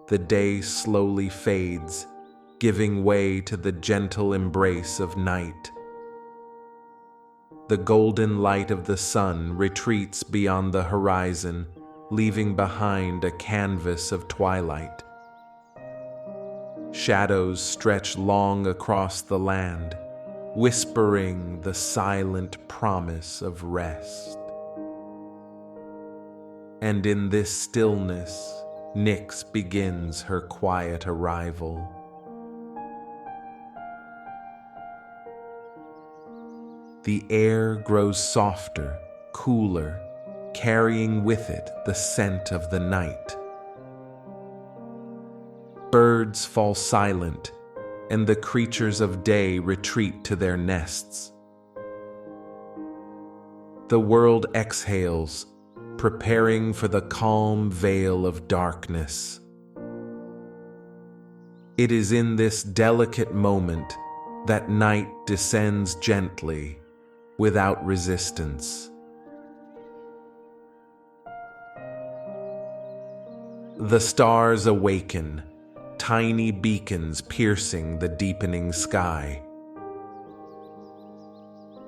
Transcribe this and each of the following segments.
the day slowly fades, giving way to the gentle embrace of night. The golden light of the sun retreats beyond the horizon, leaving behind a canvas of twilight. Shadows stretch long across the land, whispering the silent promise of rest. And in this stillness, Nyx begins her quiet arrival. The air grows softer, cooler, carrying with it the scent of the night. Birds fall silent, and the creatures of day retreat to their nests. The world exhales, preparing for the calm veil of darkness. It is in this delicate moment that night descends gently, without resistance. The stars awaken, tiny beacons piercing the deepening sky.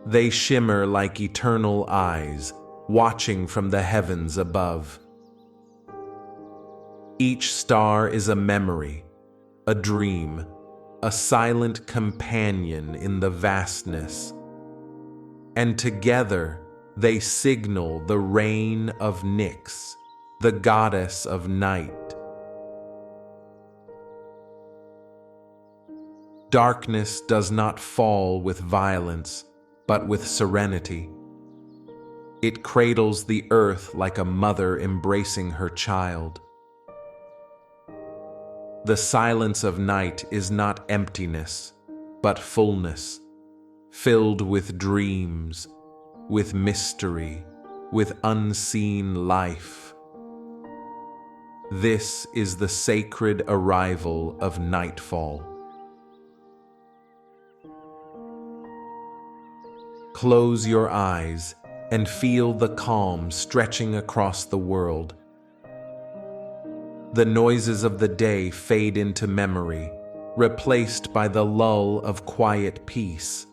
They shimmer like eternal eyes, watching from the heavens above. Each star is a memory, a dream, a silent companion in the vastness. And together they signal the reign of Nyx, the goddess of night. Darkness does not fall with violence, but with serenity. It cradles the earth like a mother embracing her child. The silence of night is not emptiness, but fullness, filled with dreams, with mystery, with unseen life. This is the sacred arrival of nightfall. Close your eyes and feel the calm stretching across the world. The noises of the day fade into memory, replaced by the lull of quiet peace.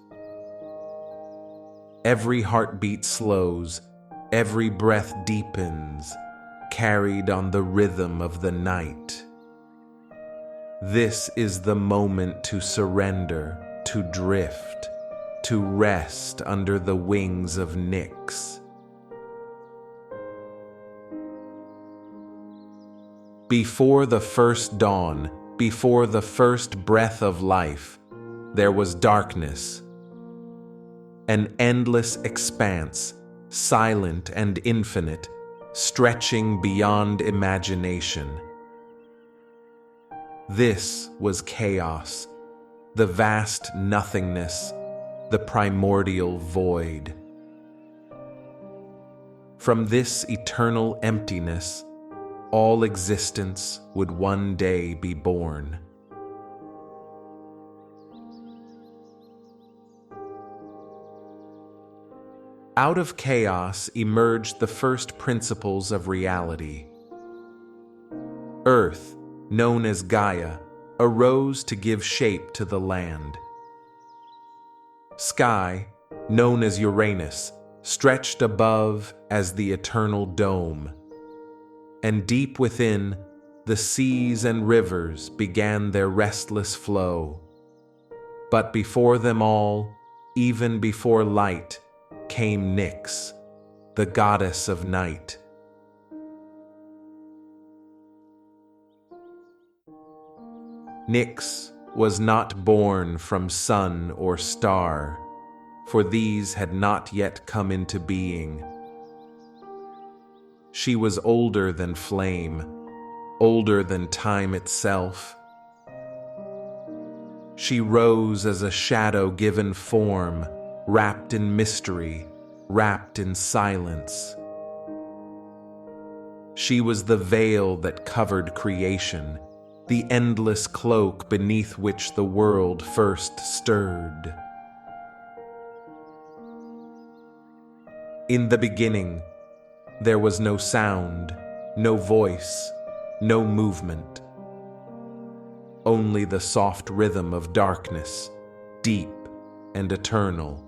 Every heartbeat slows, every breath deepens, carried on the rhythm of the night. This is the moment to surrender, to drift, to rest under the wings of Nyx. Before the first dawn, before the first breath of life, there was darkness. An endless expanse, silent and infinite, stretching beyond imagination. This was chaos, the vast nothingness, the primordial void. From this eternal emptiness, all existence would one day be born. Out of chaos emerged the first principles of reality. Earth, known as Gaia, arose to give shape to the land. Sky, known as Uranus, stretched above as the eternal dome. And deep within, the seas and rivers began their restless flow. But before them all, even before light, came Nyx, the goddess of night. Nyx was not born from sun or star, for these had not yet come into being. She was older than flame, older than time itself. She rose as a shadow given form, wrapped in mystery, wrapped in silence. She was the veil that covered creation, the endless cloak beneath which the world first stirred. In the beginning, there was no sound, no voice, no movement, only the soft rhythm of darkness, deep and eternal.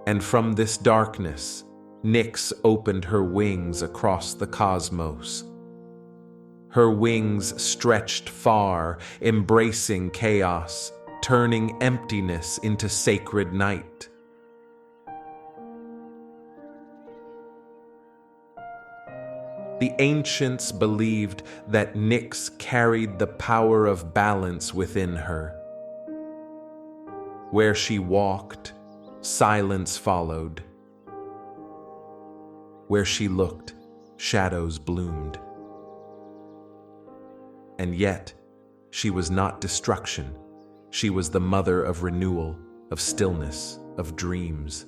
And from this darkness, Nyx opened her wings across the cosmos. Her wings stretched far, embracing chaos, turning emptiness into sacred night. The ancients believed that Nyx carried the power of balance within her. Where she walked, silence followed. Where she looked, shadows bloomed. And yet, she was not destruction. She was the mother of renewal, of stillness, of dreams.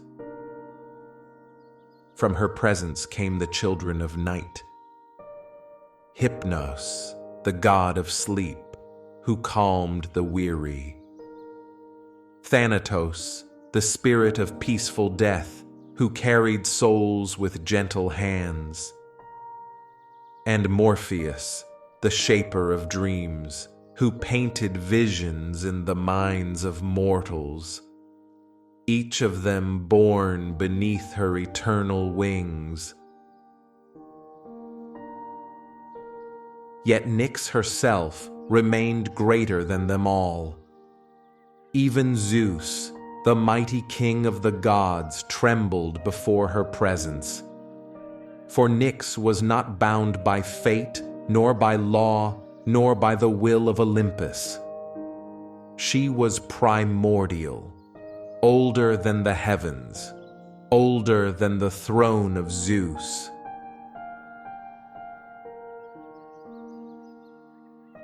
From her presence came the children of night. Hypnos, the god of sleep, who calmed the weary. Thanatos, the spirit of peaceful death, who carried souls with gentle hands. And Morpheus, the shaper of dreams, who painted visions in the minds of mortals, each of them born beneath her eternal wings. Yet Nyx herself remained greater than them all. Even Zeus, the mighty king of the gods, trembled before her presence. For Nyx was not bound by fate, nor by law, nor by the will of Olympus. She was primordial, older than the heavens, older than the throne of Zeus.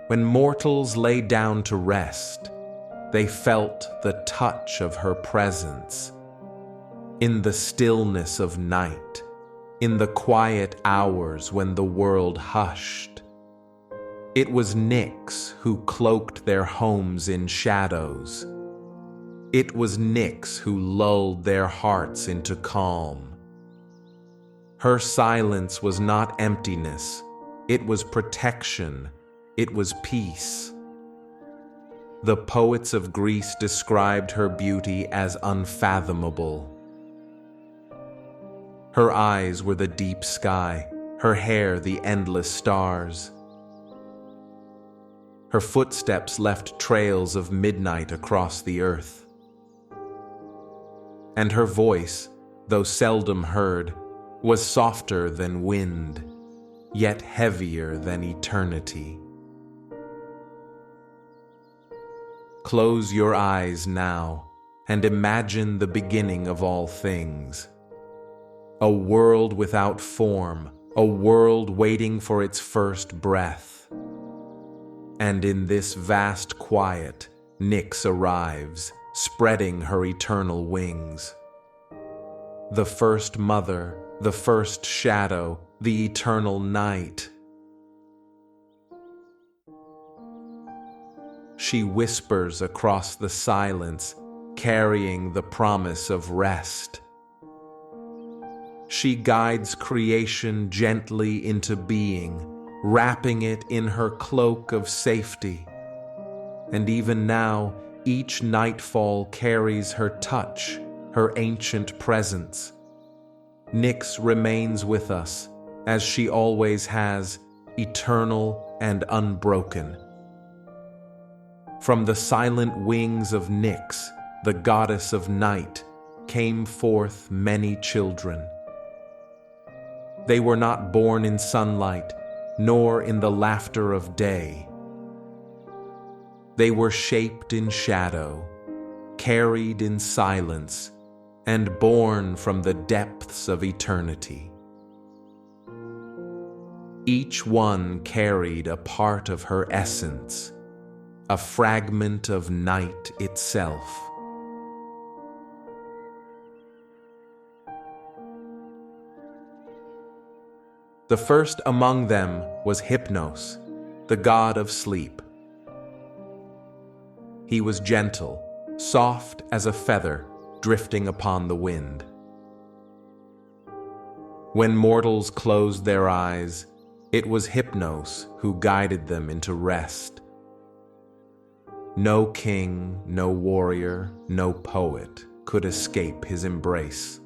When mortals lay down to rest, they felt the touch of her presence. In the stillness of night, in the quiet hours when the world hushed, it was Nyx who cloaked their homes in shadows. It was Nyx who lulled their hearts into calm. Her silence was not emptiness, it was protection, it was peace. The poets of Greece described her beauty as unfathomable. Her eyes were the deep sky, her hair the endless stars. Her footsteps left trails of midnight across the earth. And her voice, though seldom heard, was softer than wind, yet heavier than eternity. Close your eyes now and imagine the beginning of all things. A world without form, a world waiting for its first breath. And in this vast quiet, Nyx arrives, spreading her eternal wings. The first mother, the first shadow, the eternal night. She whispers across the silence, carrying the promise of rest. She guides creation gently into being, wrapping it in her cloak of safety. And even now, each nightfall carries her touch, her ancient presence. Nyx remains with us, as she always has, eternal and unbroken. From the silent wings of Nyx, the goddess of night, came forth many children. They were not born in sunlight, nor in the laughter of day. They were shaped in shadow, carried in silence, and born from the depths of eternity. Each one carried a part of her essence, a fragment of night itself. The first among them was Hypnos, the god of sleep. He was gentle, soft as a feather drifting upon the wind. When mortals closed their eyes, It was Hypnos who guided them into rest. No king, no warrior, no poet could escape his embrace.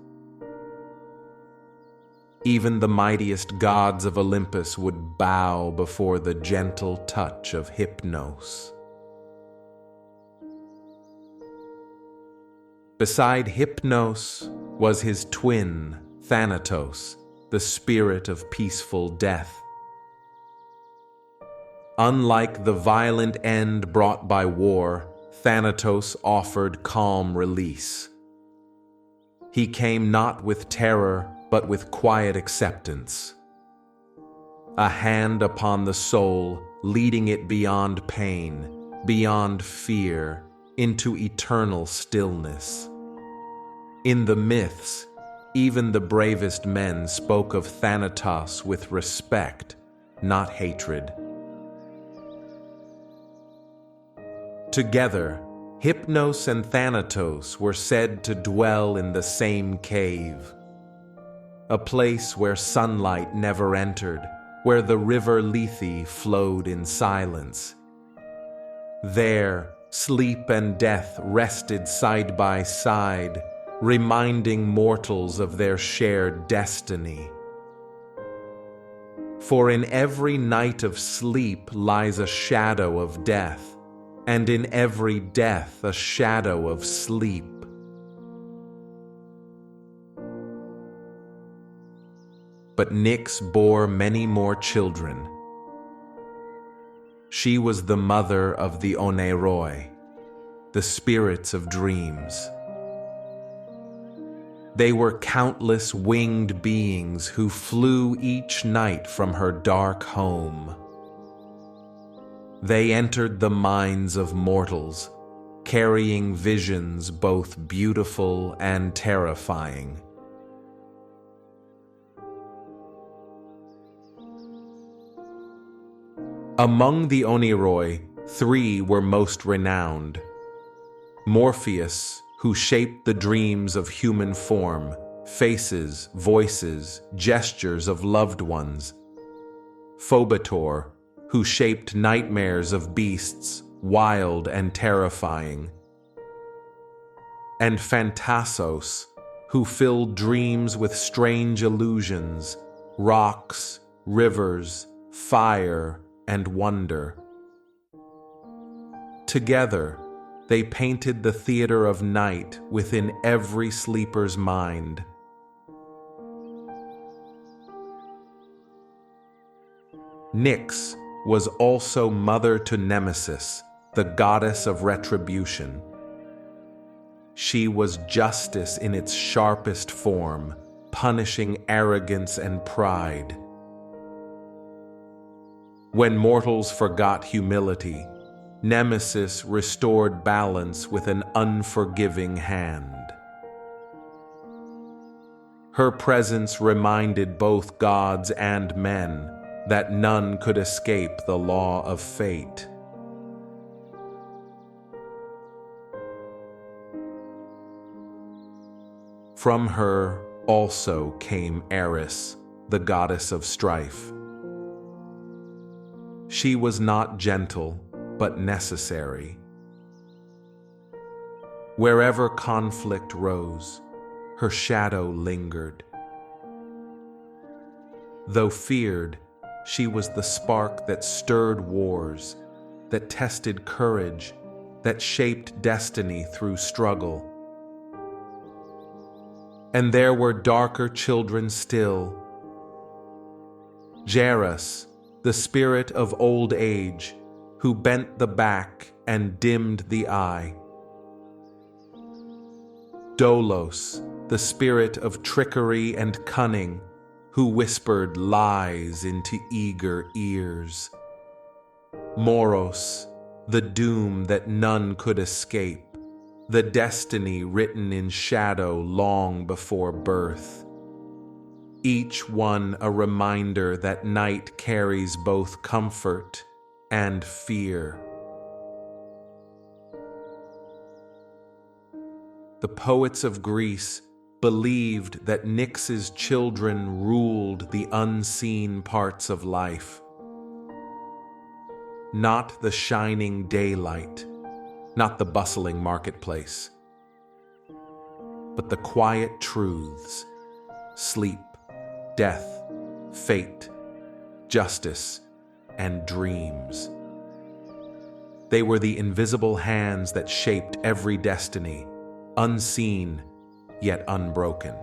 Even the mightiest gods of Olympus would bow before the gentle touch of Hypnos. Beside Hypnos was his twin, Thanatos, the spirit of peaceful death. Unlike the violent end brought by war, Thanatos offered calm release. He came not with terror, but with quiet acceptance. A hand upon the soul, leading it beyond pain, beyond fear, into eternal stillness. In the myths, even the bravest men spoke of Thanatos with respect, not hatred. Together, Hypnos and Thanatos were said to dwell in the same cave, a place where sunlight never entered, where the river Lethe flowed in silence. There, sleep and death rested side by side, reminding mortals of their shared destiny. For in every night of sleep lies a shadow of death, and in every death a shadow of sleep. But Nyx bore many more children. She was the mother of the Oneiroi, the spirits of dreams. They were countless winged beings who flew each night from her dark home. They entered the minds of mortals, carrying visions both beautiful and terrifying. Among the Oneiroi, 3 were most renowned. Morpheus, who shaped the dreams of human form, faces, voices, gestures of loved ones. Phobator, who shaped nightmares of beasts, wild and terrifying. And Phantasos, who filled dreams with strange illusions, rocks, rivers, fire, and wonder. Together, they painted the theater of night within every sleeper's mind. Nyx was also mother to Nemesis, the goddess of retribution. She was justice in its sharpest form, punishing arrogance and pride. When mortals forgot humility, Nemesis restored balance with an unforgiving hand. Her presence reminded both gods and men that none could escape the law of fate. From her also came Eris, the goddess of strife. She was not gentle, but necessary. Wherever conflict rose, her shadow lingered. Though feared, she was the spark that stirred wars, that tested courage, that shaped destiny through struggle. And there were darker children still. Jairus, the spirit of old age, who bent the back and dimmed the eye. Dolos, the spirit of trickery and cunning, who whispered lies into eager ears. Moros, the doom that none could escape, the destiny written in shadow long before birth. Each one a reminder that night carries both comfort and fear. The poets of Greece believed that Nyx's children ruled the unseen parts of life. Not the shining daylight, not the bustling marketplace, but the quiet truths: sleep, death, fate, justice, and dreams. They were the invisible hands that shaped every destiny, unseen yet unbroken.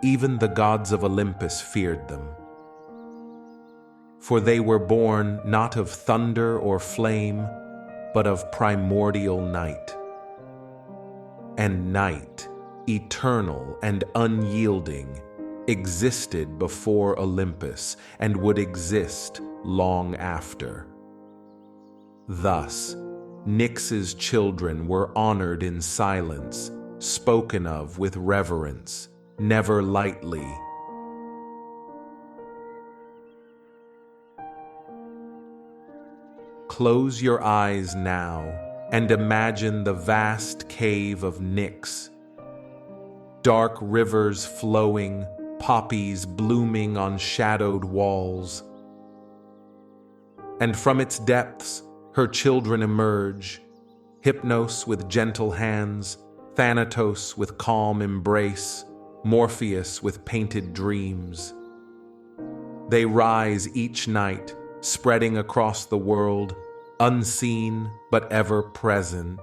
Even the gods of Olympus feared them, for they were born not of thunder or flame, but of primordial night. And night, eternal and unyielding, existed before Olympus and would exist long after. Thus, Nyx's children were honored in silence, spoken of with reverence, never lightly. Close your eyes now and imagine the vast cave of Nyx. Dark rivers flowing, poppies blooming on shadowed walls. And from its depths, her children emerge, Hypnos with gentle hands, Thanatos with calm embrace, Morpheus with painted dreams. They rise each night, spreading across the world, unseen but ever present.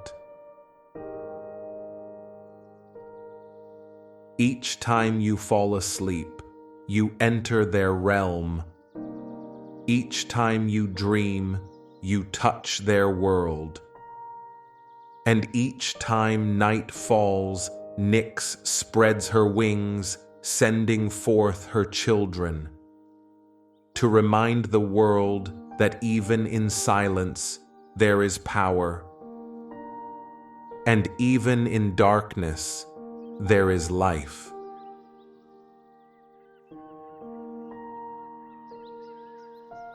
Each time you fall asleep, you enter their realm. Each time you dream, you touch their world. And each time night falls, Nyx spreads her wings, sending forth her children, to remind the world that even in silence there is power, and even in darkness there is life.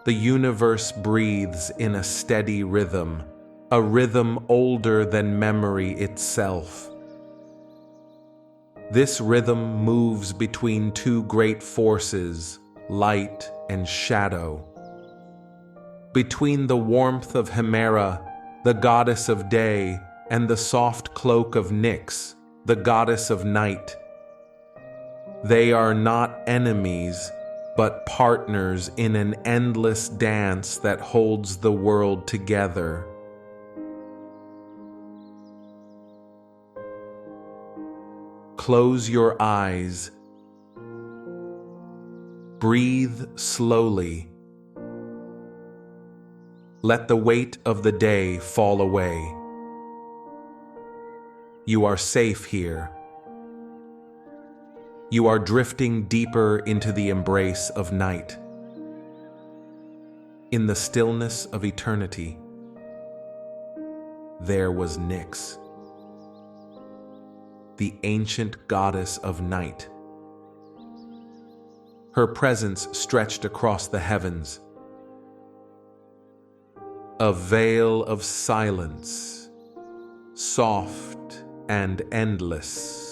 The universe breathes in a steady rhythm, a rhythm older than memory itself. This rhythm moves between two great forces, light and shadow. Between the warmth of Hemera, the goddess of day, and the soft cloak of Nyx, the goddess of night. They are not enemies, but partners in an endless dance that holds the world together. Close your eyes. Breathe slowly. Let the weight of the day fall away. You are safe here. You are drifting deeper into the embrace of night. In the stillness of eternity, there was Nyx, the ancient goddess of night. Her presence stretched across the heavens, a veil of silence, soft and endless.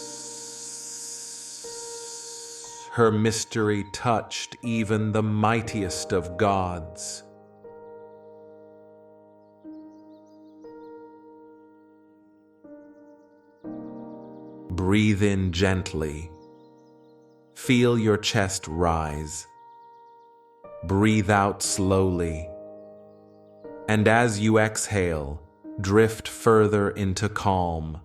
Her mystery touched even the mightiest of gods. Breathe in gently. Feel your chest rise. Breathe out slowly. And as you exhale, drift further into calm.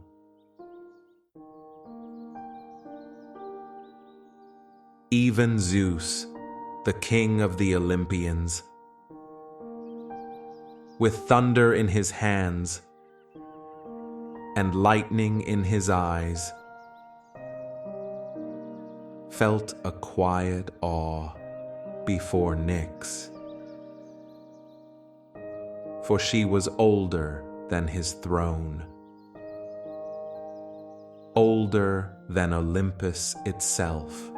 Even Zeus, the king of the Olympians, with thunder in his hands and lightning in his eyes, felt a quiet awe before Nyx, for she was older than his throne, older than Olympus itself.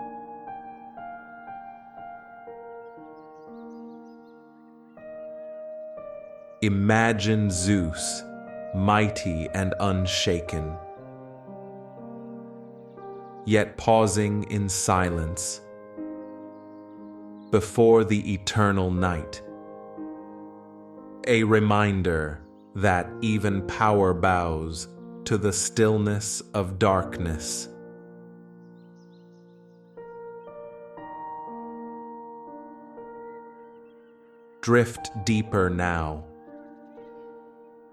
Imagine Zeus, mighty and unshaken, yet pausing in silence before the eternal night. A reminder that even power bows to the stillness of darkness. Drift deeper now.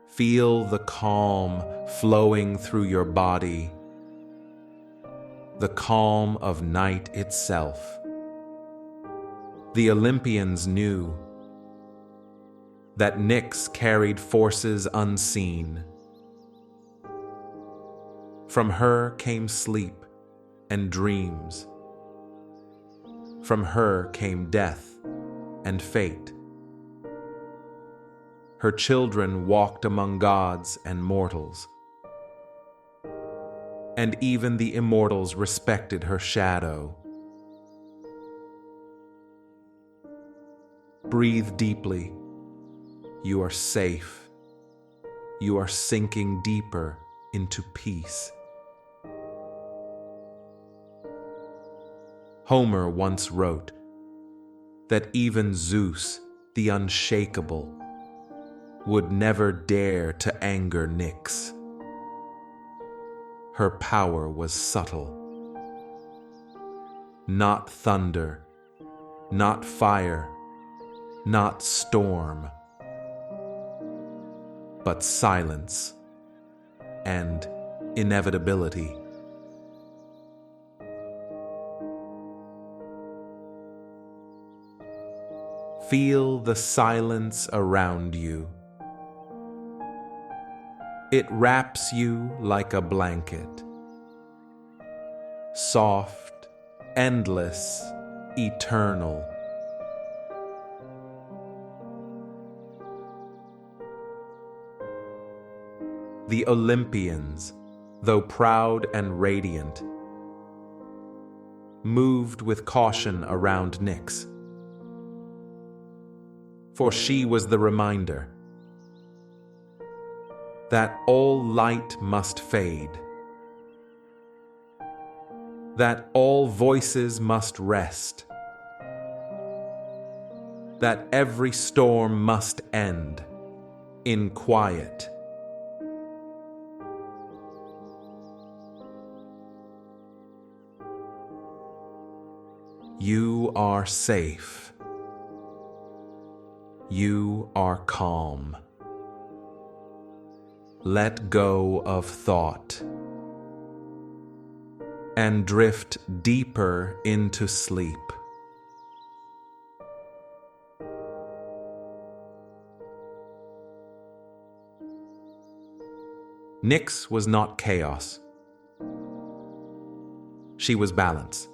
Feel the calm flowing through your body, the calm of night itself. The Olympians knew that Nyx carried forces unseen. From her came sleep and dreams. From her came death and fate. Her children walked among gods and mortals, and even the immortals respected her shadow. Breathe deeply. You are safe. You are sinking deeper into peace. Homer once wrote that even Zeus, the unshakable, would never dare to anger Nyx. Her power was subtle. Not thunder, not fire, not storm, but silence and inevitability. Feel the silence around you. It wraps you like a blanket. Soft, endless, eternal. The Olympians, though proud and radiant, moved with caution around Nyx. For she was the reminder that all light must fade, that all voices must rest, that every storm must end in quiet. You are safe. You are calm. Let go of thought and drift deeper into sleep. Nyx was not chaos. She was balance.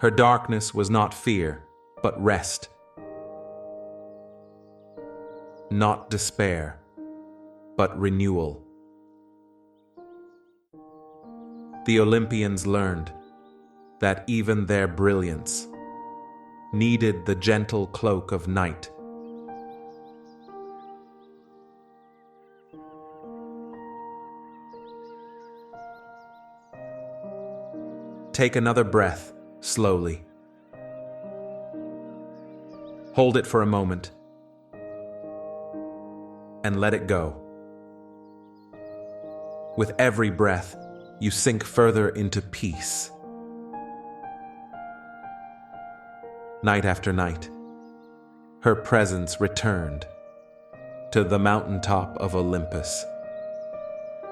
Her darkness was not fear, but rest. Not despair, but renewal. The Olympians learned that even their brilliance needed the gentle cloak of night. Take another breath, slowly. Hold it for a moment and let it go. With every breath, you sink further into peace. Night after night, her presence returned to the mountaintop of Olympus,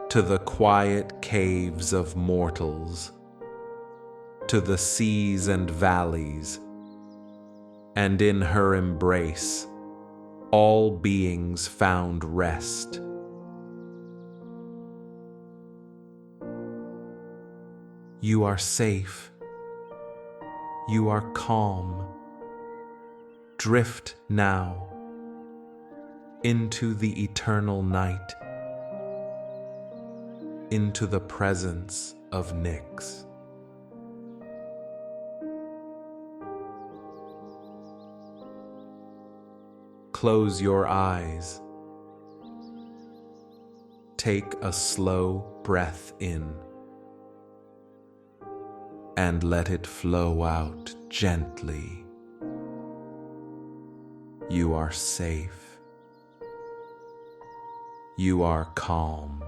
to the quiet caves of mortals, to the seas and valleys, and in her embrace, all beings found rest. You are safe. You are calm. Drift now into the eternal night, into the presence of Nyx. Close your eyes Take a slow breath in and let it flow out gently. You are safe. You are calm.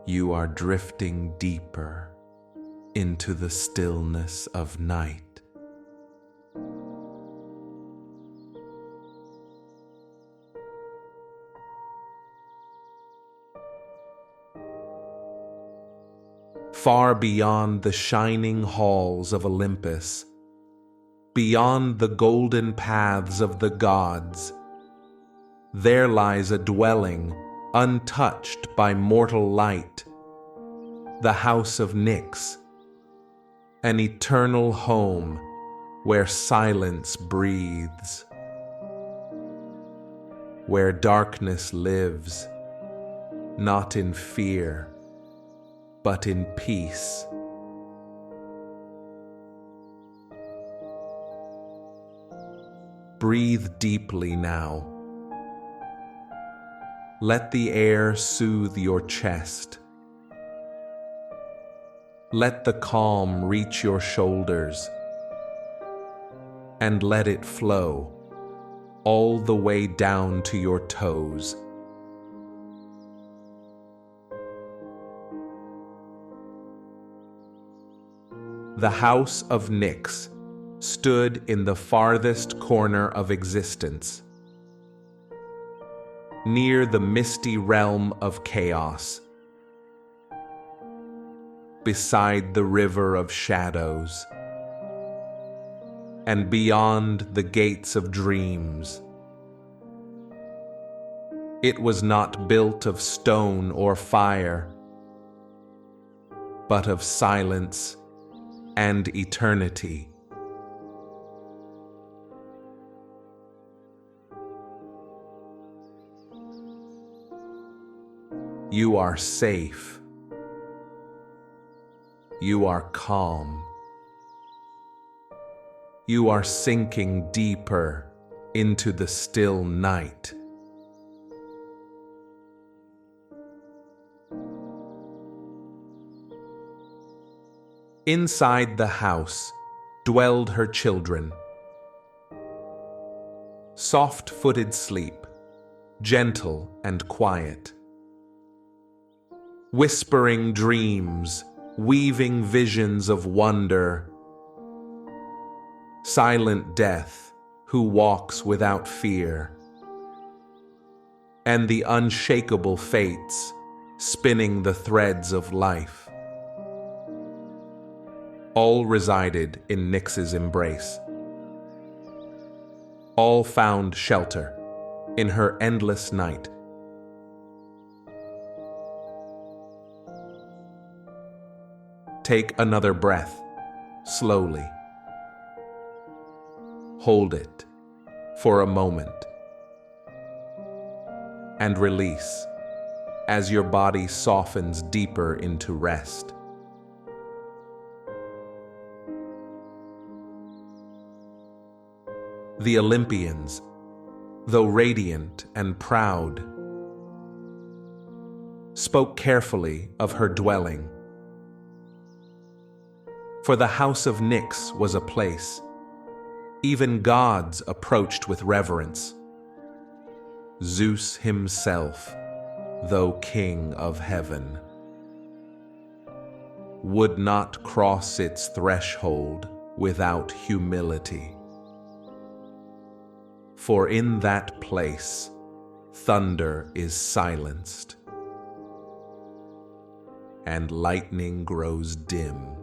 You are drifting deeper into the stillness of night. Far beyond the shining halls of Olympus, beyond the golden paths of the gods, there lies a dwelling untouched by mortal light, the house of Nyx, an eternal home where silence breathes, where darkness lives, not in fear, but in peace. Breathe deeply now. Let the air soothe your chest. Let the calm reach your shoulders, and let it flow all the way down to your toes. The house of Nyx stood in the farthest corner of existence, near the misty realm of chaos, beside the river of shadows, and beyond the gates of dreams. It was not built of stone or fire, but of silence and eternity. You are safe. You are calm. You are sinking deeper into the still night. Inside the house dwelled her children. Soft-footed sleep, gentle and quiet. Whispering dreams, weaving visions of wonder. Silent death, who walks without fear. And the unshakable fates, spinning the threads of life. All resided in Nyx's embrace. All found shelter in her endless night. Take another breath, slowly. Hold it for a moment, and release as your body softens deeper into rest. The Olympians, though radiant and proud, spoke carefully of her dwelling. For the house of Nyx was a place even gods approached with reverence. Zeus himself, though king of heaven, would not cross its threshold without humility. For in that place, thunder is silenced, and lightning grows dim.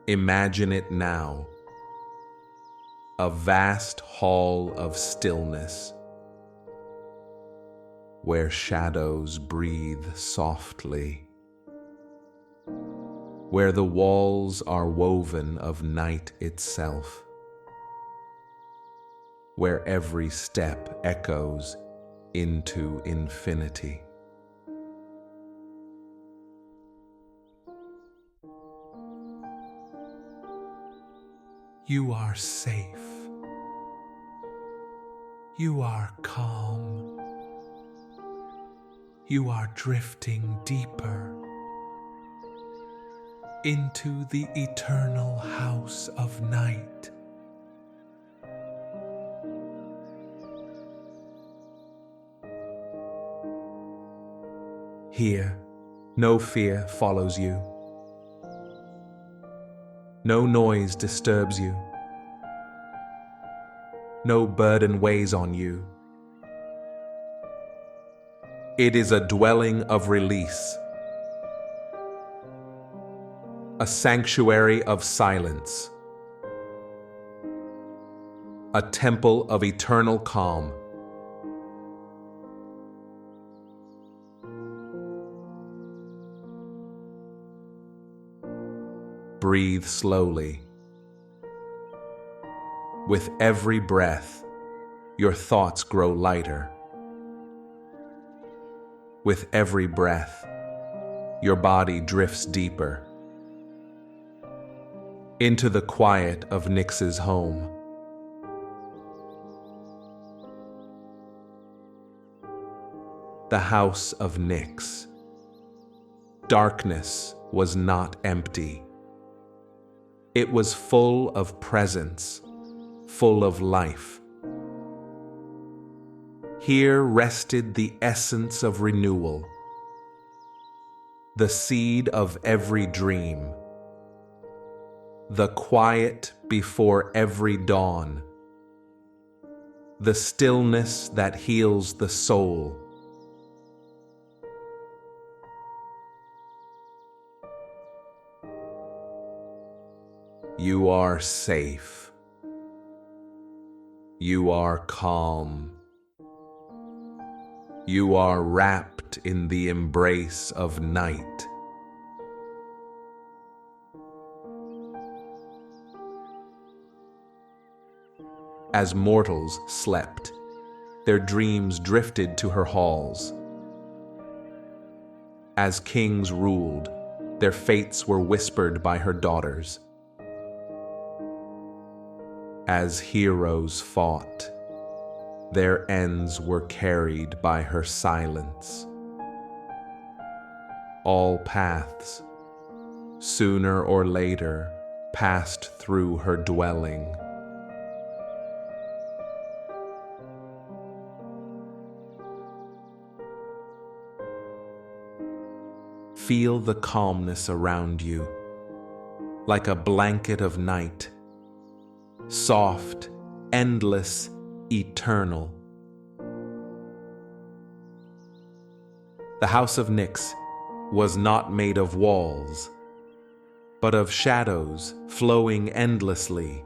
Imagine it now, a vast hall of stillness, where shadows breathe softly, where the walls are woven of night itself, where every step echoes into infinity. You are safe. You are calm. You are drifting deeper into the eternal house of night. Here, no fear follows you. No noise disturbs you. No burden weighs on you. It is a dwelling of release, a sanctuary of silence, a temple of eternal calm. Breathe slowly. With every breath, your thoughts grow lighter. With every breath, your body drifts deeper into the quiet of Nyx's home. The house of Nyx. Darkness was not empty. It was full of presence, full of life. Here rested the essence of renewal, the seed of every dream, the quiet before every dawn, the stillness that heals the soul. You are safe. You are calm. You are wrapped in the embrace of night. As mortals slept, their dreams drifted to her halls. As kings ruled, their fates were whispered by her daughters. As heroes fought, their ends were carried by her silence. All paths, sooner or later, passed through her dwelling. Feel the calmness around you, like a blanket of night, soft, endless, eternal. The house of Nyx was not made of walls, but of shadows flowing endlessly,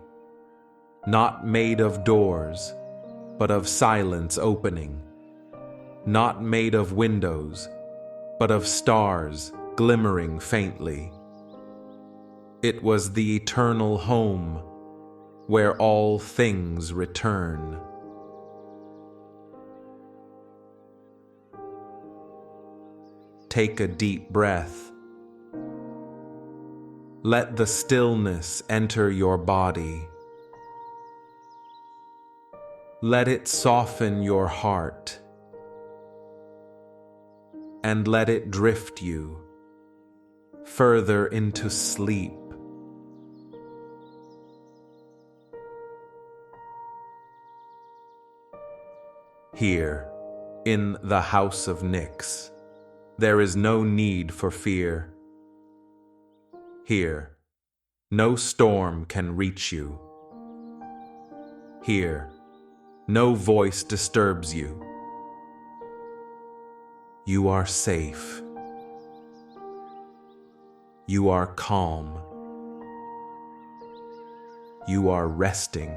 not made of doors, but of silence opening, not made of windows, but of stars glimmering faintly. It was the eternal home where all things return. Take a deep breath. Let the stillness enter your body. Let it soften your heart, and let it drift you further into sleep. Here, in the house of Nyx, there is no need for fear. Here, no storm can reach you. Here, no voice disturbs you. You are safe. You are calm. You are resting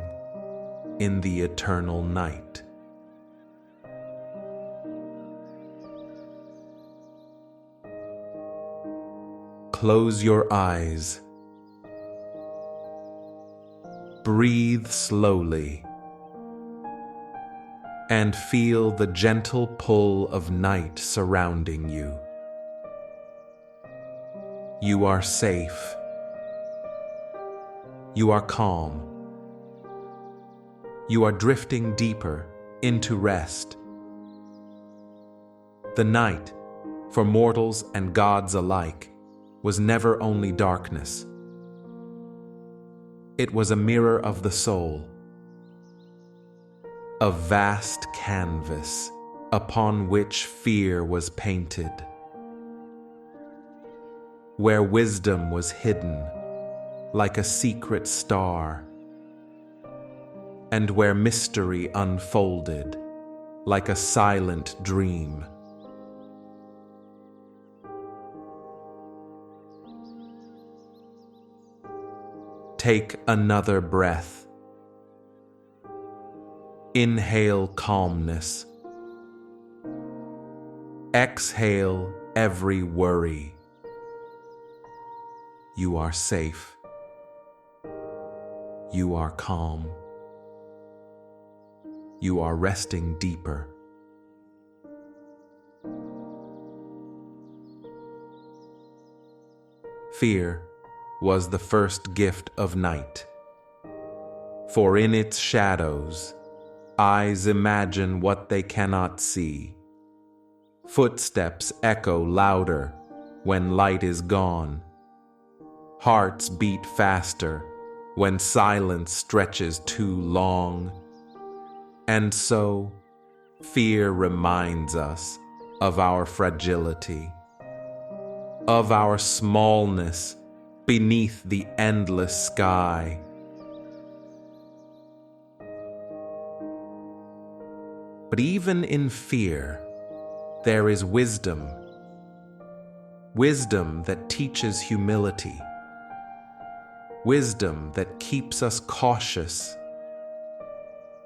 in the eternal night. Close your eyes. Breathe slowly and feel the gentle pull of night surrounding you. You are safe. You are calm. You are drifting deeper into rest. The night, for mortals and gods alike, was never only darkness. It was a mirror of the soul, a vast canvas upon which fear was painted, where wisdom was hidden like a secret star, and where mystery unfolded like a silent dream. Take another breath. Inhale calmness. Exhale every worry. You are safe. You are calm. You are resting deeper. Fear was the first gift of night, for in its shadows, eyes imagine what they cannot see. Footsteps echo louder when light is gone. Hearts beat faster when silence stretches too long. And so, fear reminds us of our fragility, of our smallness beneath the endless sky. But even in fear, there is wisdom. Wisdom that teaches humility. Wisdom that keeps us cautious.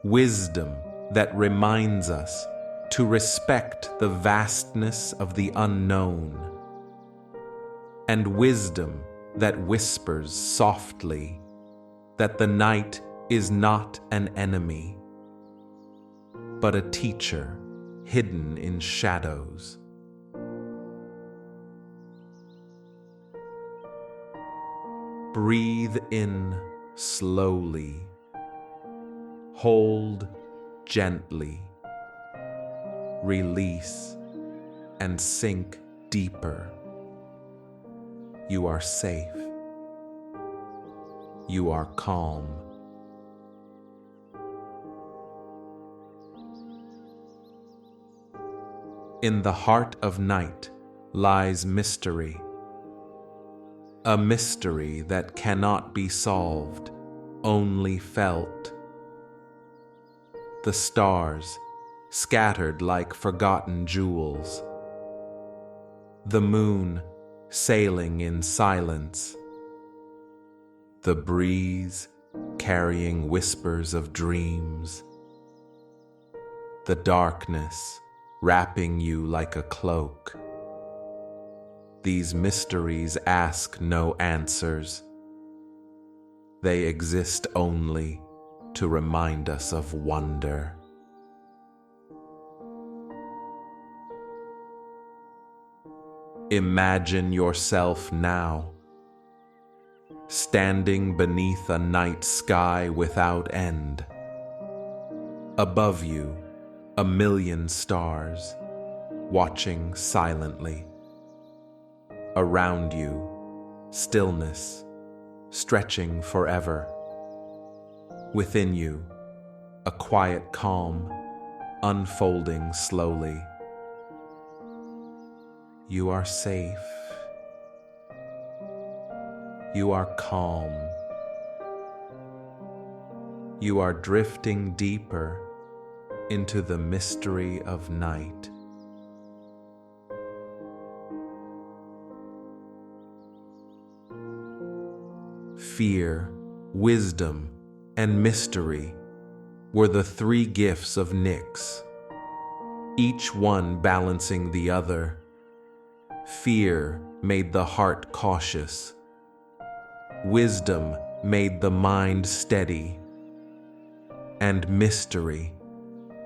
Wisdom that reminds us to respect the vastness of the unknown. And wisdom that whispers softly that the night is not an enemy, but a teacher hidden in shadows. Breathe in slowly. Hold gently. Release and sink deeper. You are safe. You are calm. In the heart of night lies mystery. A mystery that cannot be solved, only felt. The stars scattered like forgotten jewels. The moon sailing in silence. The breeze carrying whispers of dreams. The darkness wrapping you like a cloak. These mysteries ask no answers. They exist only to remind us of wonder. Imagine yourself now, standing beneath a night sky without end. Above you, a million stars, watching silently. Around you, stillness, stretching forever. Within you, a quiet calm, unfolding slowly. You are safe. You are calm. You are drifting deeper into the mystery of night. Fear, wisdom, and mystery were the three gifts of Nyx, each one balancing the other. Fear made the heart cautious. Wisdom made the mind steady. And mystery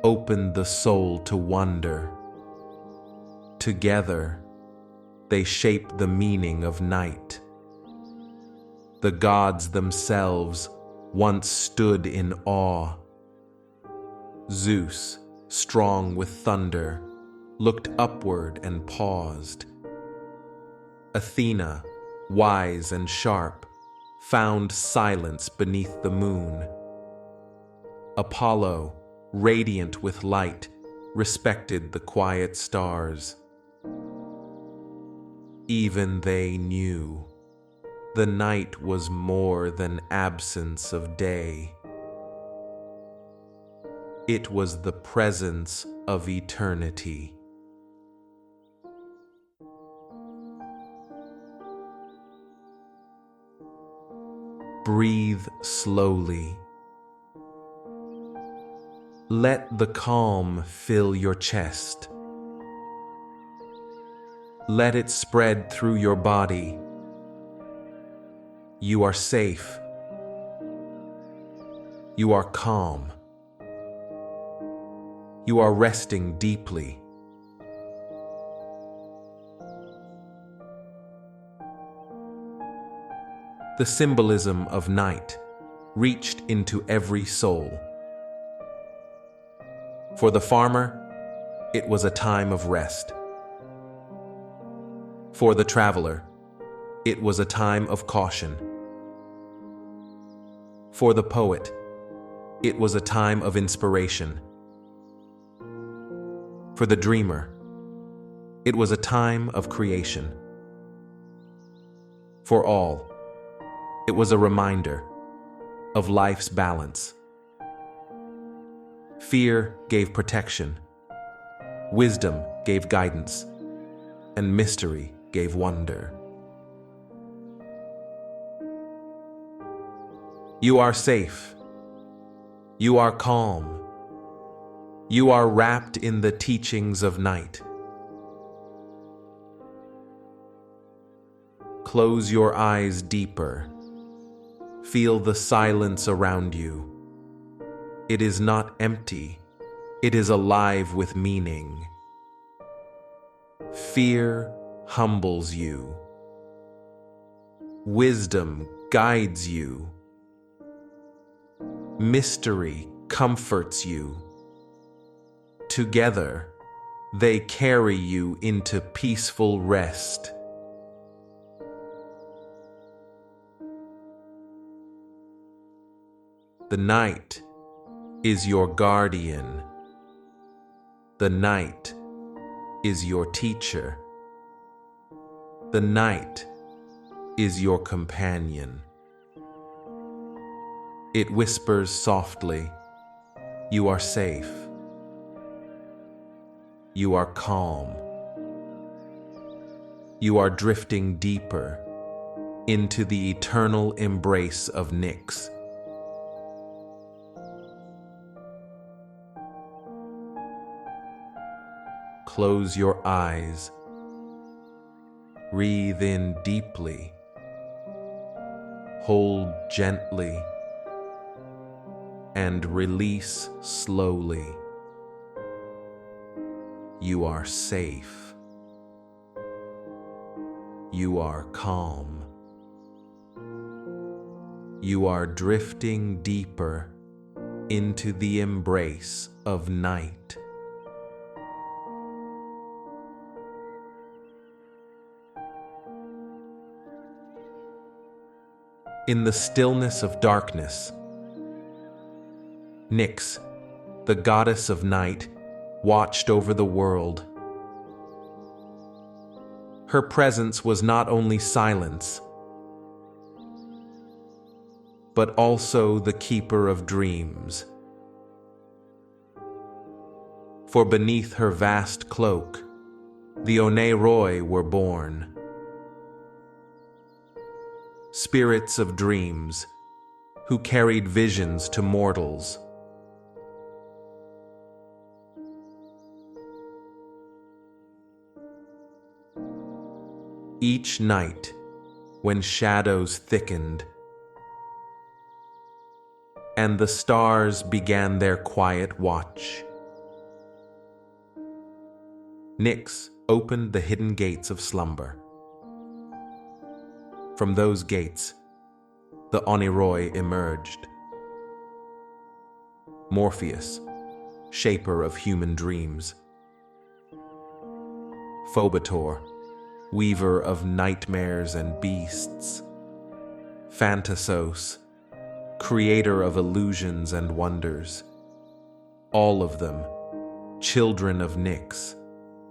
opened the soul to wonder. Together, they shaped the meaning of night. The gods themselves once stood in awe, Zeus, strong with thunder, looked upward and paused. Athena, wise and sharp, found silence beneath the moon. Apollo, radiant with light, respected the quiet stars. Even they knew the night was more than absence of day. It was the presence of eternity. Breathe slowly. Let the calm fill your chest. Let it spread through your body. You are safe. You are calm. You are resting deeply. The symbolism of night reached into every soul. For the farmer, it was a time of rest. For the traveler, it was a time of caution. For the poet, it was a time of inspiration. For the dreamer, it was a time of creation. For all, it was a reminder of life's balance. Fear gave protection, wisdom gave guidance, and mystery gave wonder. You are safe. You are calm. You are wrapped in the teachings of night. Close your eyes deeper. Feel the silence around you. It is not empty. It is alive with meaning. Fear humbles you. Wisdom guides you. Mystery comforts you. Together, they carry you into peaceful rest. The night is your guardian. The night is your teacher. The night is your companion. It whispers softly, "You are safe. You are calm. You are drifting deeper into the eternal embrace of Nyx." Close your eyes. Breathe in deeply. Hold gently. And release slowly. You are safe. You are calm. You are drifting deeper into the embrace of night. In the stillness of darkness, Nyx, the goddess of night, watched over the world. Her presence was not only silence, but also the keeper of dreams. For beneath her vast cloak, the Oneiroi were born. Spirits of dreams, who carried visions to mortals. Each night, when shadows thickened, and the stars began their quiet watch, Nyx opened the hidden gates of slumber. From those gates, the Oneiroi emerged. Morpheus, shaper of human dreams. Phobator, weaver of nightmares and beasts. Phantasos, creator of illusions and wonders. All of them, children of Nyx,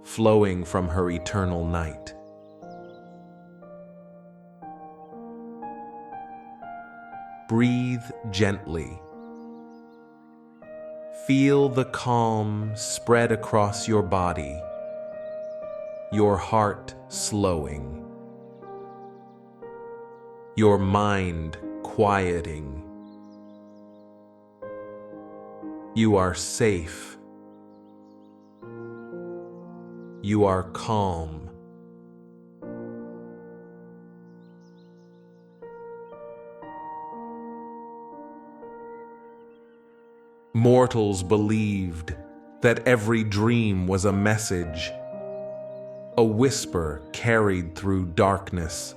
flowing from her eternal night. Breathe gently. Feel the calm spread across your body, your heart slowing, your mind quieting. You are safe. You are calm. Mortals believed that every dream was a message, a whisper carried through darkness,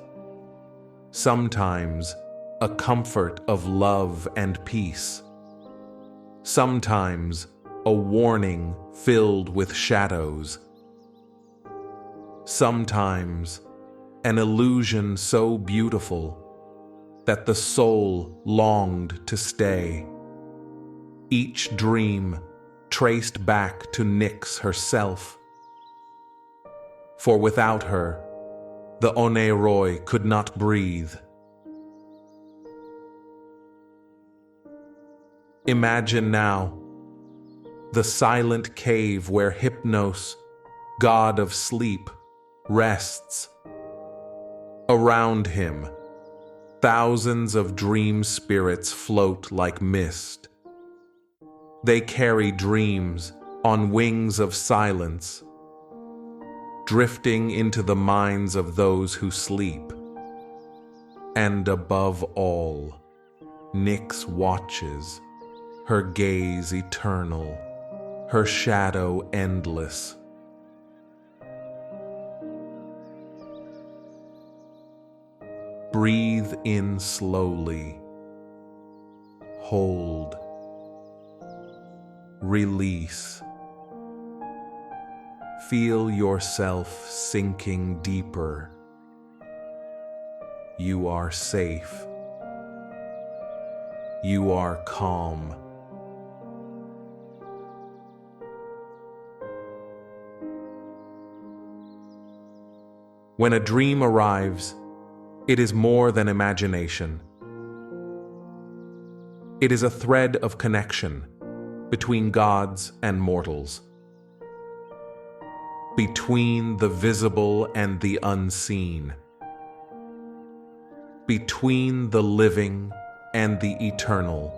sometimes a comfort of love and peace, sometimes a warning filled with shadows, sometimes an illusion so beautiful that the soul longed to stay. Each dream traced back to Nyx herself. For without her, the Oneiroi could not breathe. Imagine now the silent cave where Hypnos, god of sleep, rests. Around him, thousands of dream spirits float like mist. They carry dreams on wings of silence, drifting into the minds of those who sleep. And above all, Nyx watches, her gaze eternal, her shadow endless. Breathe in slowly. Hold. Release. Feel yourself sinking deeper. You are safe. You are calm. When a dream arrives, it is more than imagination. It is a thread of connection between gods and mortals, between the visible and the unseen, between the living and the eternal.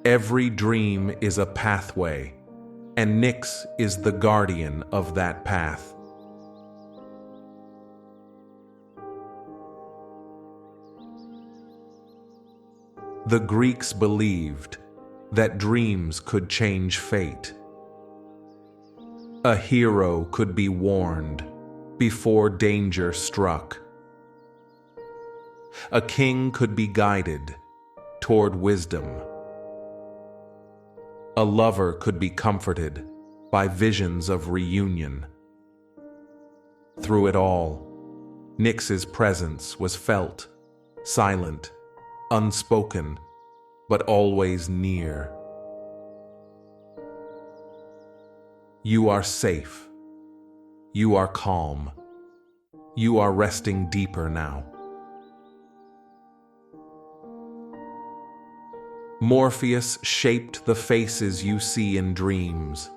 Every dream is a pathway, and Nyx is the guardian of that path. The Greeks believed that dreams could change fate. A hero could be warned before danger struck. A king could be guided toward wisdom. A lover could be comforted by visions of reunion. Through it all, Nyx's presence was felt, silent, unspoken, but always near. You are safe. You are calm. You are resting deeper now. Morpheus shaped the faces you see in dreams.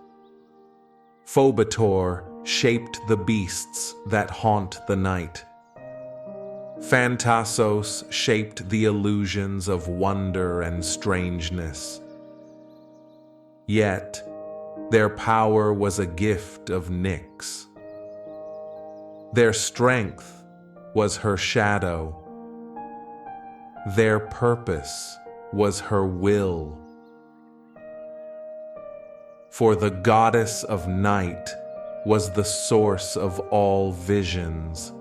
Phobator shaped the beasts that haunt the night. Phantasos shaped the illusions of wonder and strangeness. Yet, their power was a gift of Nyx. Their strength was her shadow. Their purpose was her will. For the goddess of night was the source of all visions.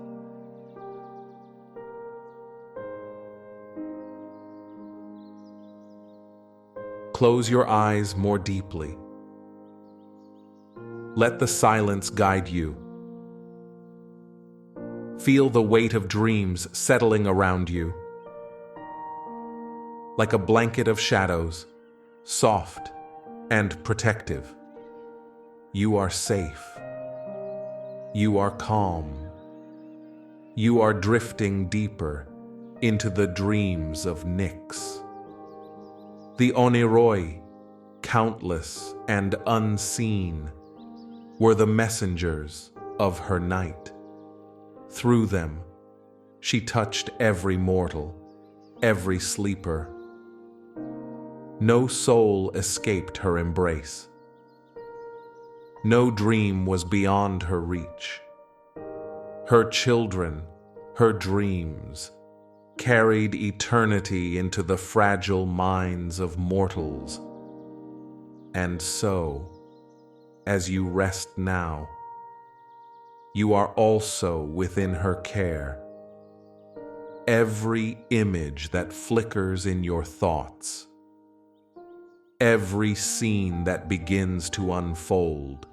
Close your eyes more deeply. Let the silence guide you. Feel the weight of dreams settling around you. Like a blanket of shadows, soft and protective. You are safe. You are calm. You are drifting deeper into the dreams of Nyx. The Oneiroi, countless and unseen, were the messengers of her night. Through them, she touched every mortal, every sleeper. No soul escaped her embrace. No dream was beyond her reach. Her children, her dreams, carried eternity into the fragile minds of mortals. And so, as you rest now, you are also within her care. Every image that flickers in your thoughts, every scene that begins to unfold,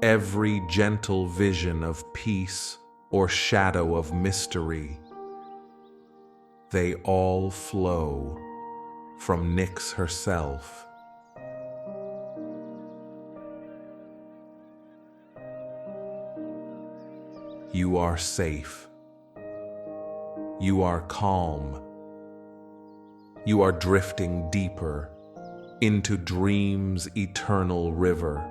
every gentle vision of peace or shadow of mystery, they all flow from Nyx herself. You are safe. You are calm. You are drifting deeper into dream's eternal river.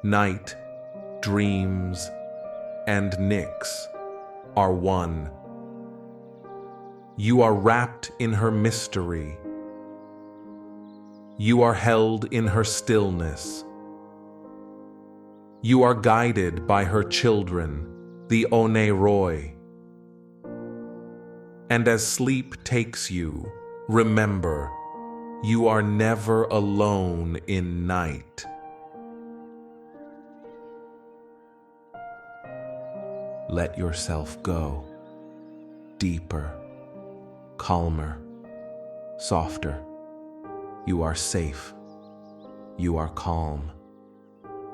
Night, dreams, and Nyx are one. You are wrapped in her mystery. You are held in her stillness. You are guided by her children, the Oneiroi. And as sleep takes you, remember, you are never alone in night. Let yourself go, deeper, calmer, softer. You are safe. You are calm.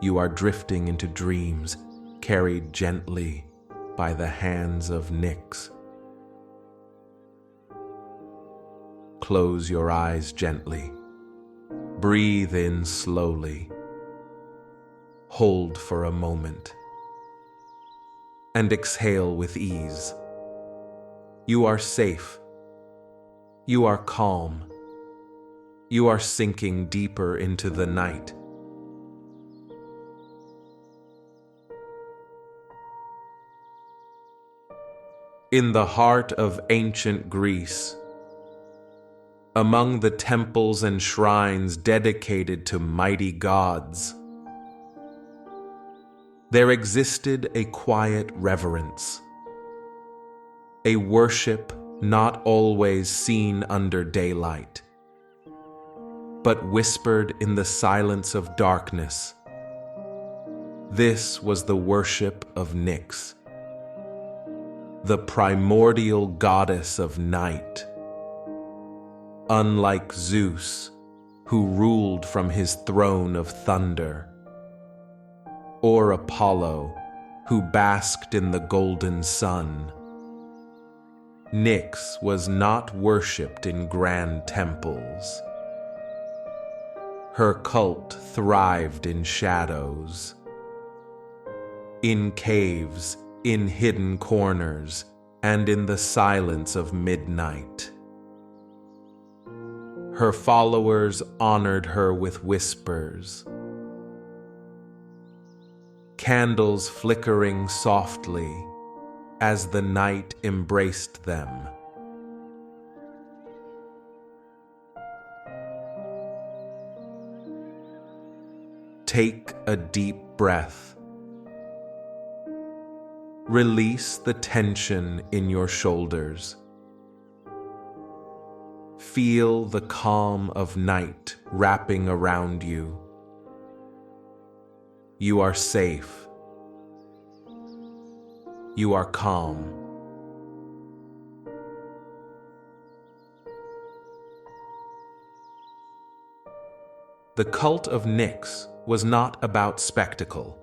You are drifting into dreams, carried gently by the hands of Nyx. Close your eyes gently. Breathe in slowly. Hold for a moment. And exhale with ease. You are safe. You are calm. You are sinking deeper into the night. In the heart of ancient Greece, among the temples and shrines dedicated to mighty gods, there existed a quiet reverence, a worship not always seen under daylight, but whispered in the silence of darkness. This was the worship of Nyx, the primordial goddess of night. Unlike Zeus, who ruled from his throne of thunder, or Apollo, who basked in the golden sun, Nyx was not worshipped in grand temples. Her cult thrived in shadows, in caves, in hidden corners, and in the silence of midnight. Her followers honored her with whispers, candles flickering softly as the night embraced them. Take a deep breath. Release the tension in your shoulders. Feel the calm of night wrapping around you. You are safe. You are calm. The cult of Nyx was not about spectacle.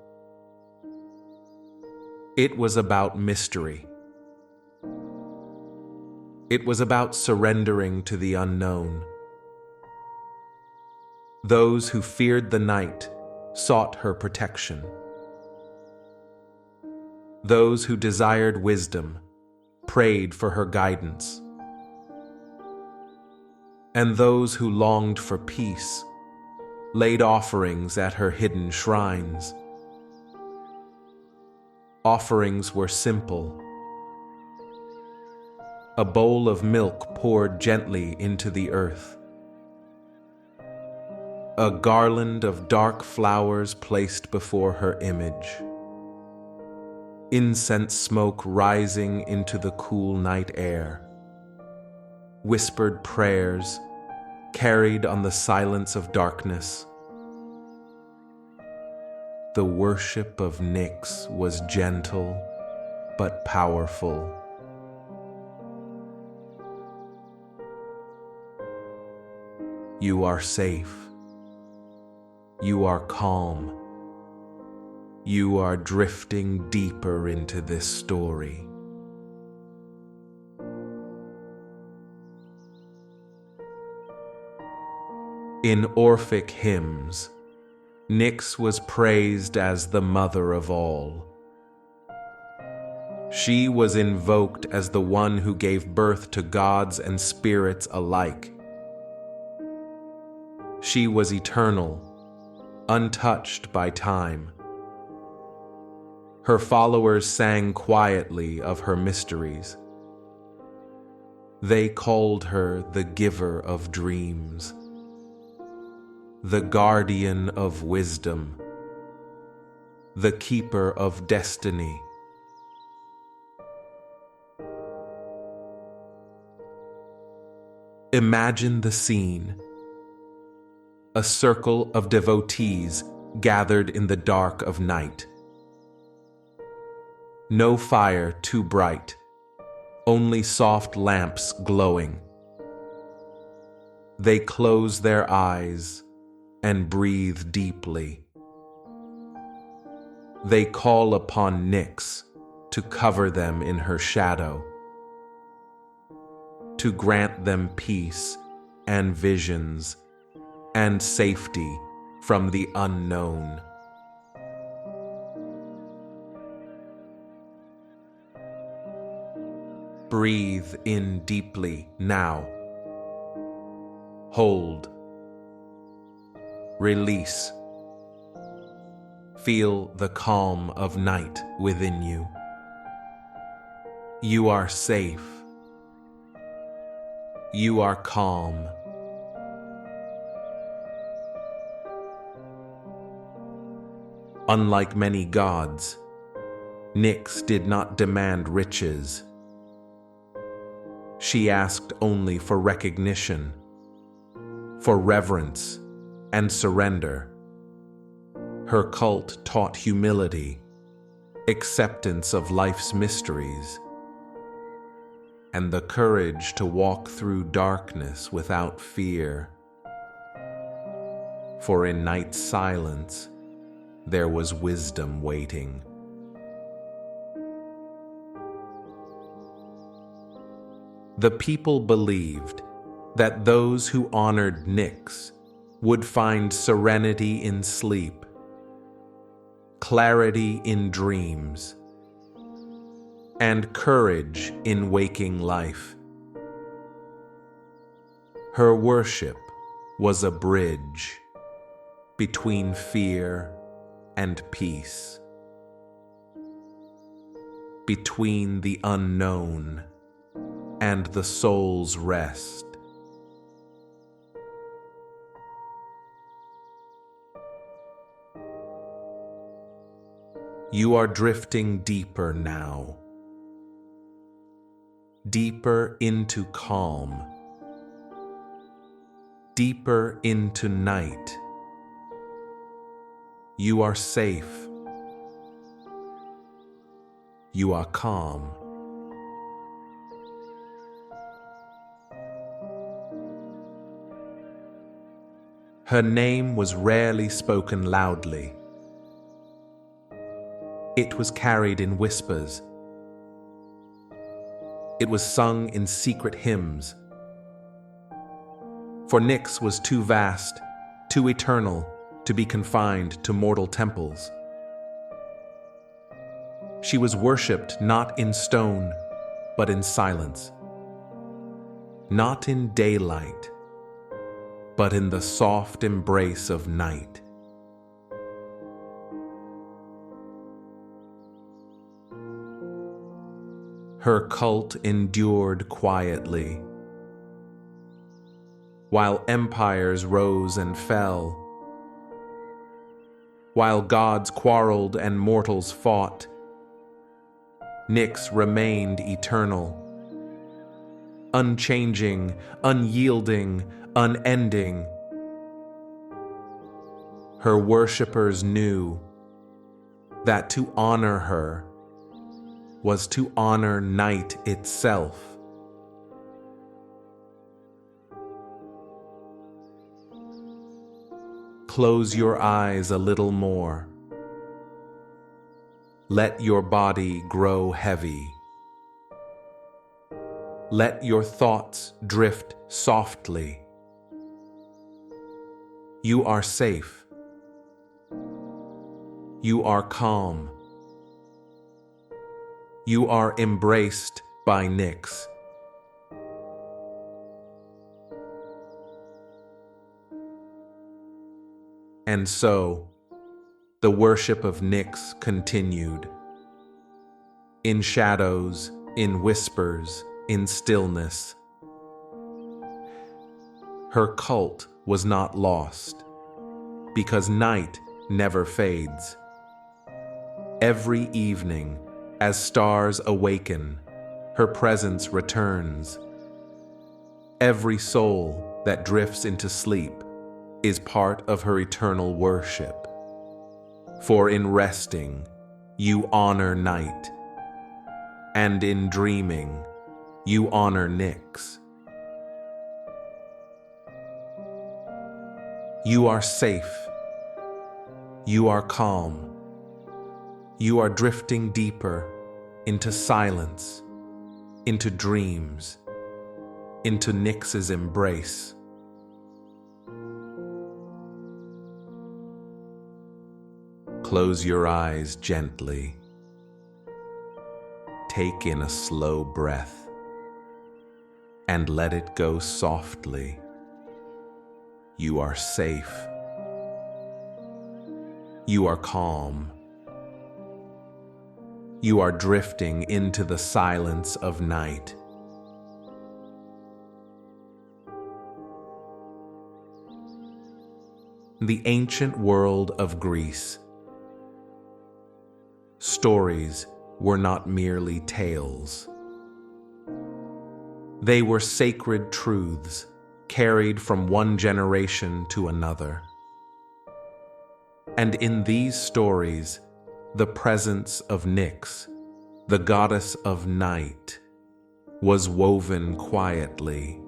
It was about mystery. It was about surrendering to the unknown. Those who feared the night sought her protection. Those who desired wisdom prayed for her guidance. And those who longed for peace laid offerings at her hidden shrines. Offerings were simple. A bowl of milk poured gently into the earth. A garland of dark flowers placed before her image. Incense smoke rising into the cool night air. Whispered prayers carried on the silence of darkness. The worship of Nyx was gentle but powerful. You are safe. You are calm. You are drifting deeper into this story. In Orphic hymns, Nyx was praised as the mother of all. She was invoked as the one who gave birth to gods and spirits alike. She was eternal, untouched by time. Her followers sang quietly of her mysteries. They called her the giver of dreams, the guardian of wisdom, the keeper of destiny. Imagine the scene. A circle of devotees gathered in the dark of night. No fire too bright, only soft lamps glowing. They close their eyes and breathe deeply. They call upon Nyx to cover them in her shadow, to grant them peace and visions and safety from the unknown. Breathe in deeply now. Hold. Release. Feel the calm of night within you. You are safe. You are calm. Unlike many gods, Nyx did not demand riches. She asked only for recognition, for reverence and surrender. Her cult taught humility, acceptance of life's mysteries, and the courage to walk through darkness without fear. For in night's silence, there was wisdom waiting. The people believed that those who honored Nyx would find serenity in sleep, clarity in dreams, and courage in waking life. Her worship was a bridge between fear and peace, between the unknown and the soul's rest. You are drifting deeper now, deeper into calm, deeper into night. You are safe. You are calm. Her name was rarely spoken loudly. It was carried in whispers. It was sung in secret hymns. For Nyx was too vast, too eternal, to be confined to mortal temples. She was worshipped not in stone, but in silence. Not in daylight, but in the soft embrace of night. Her cult endured quietly, while empires rose and fell, while gods quarreled and mortals fought. Nyx remained eternal, unchanging, unyielding, unending. Her worshippers knew that to honor her was to honor night itself. Close your eyes a little more. Let your body grow heavy. Let your thoughts drift softly. You are safe. You are calm. You are embraced by Nyx. And so, the worship of Nyx continued. In shadows, in whispers, in stillness. Her cult was not lost, because night never fades. Every evening, as stars awaken, her presence returns. Every soul that drifts into sleep is part of her eternal worship. For in resting, you honor night, and in dreaming, you honor Nyx. You are safe. You are calm. You are drifting deeper into silence, into dreams, into Nyx's embrace. Close your eyes gently. Take in a slow breath and let it go softly. You are safe. You are calm. You are drifting into the silence of night. The ancient world of Greece. Stories were not merely tales. They were sacred truths carried from one generation to another. And in these stories, the presence of Nyx, the goddess of night, was woven quietly.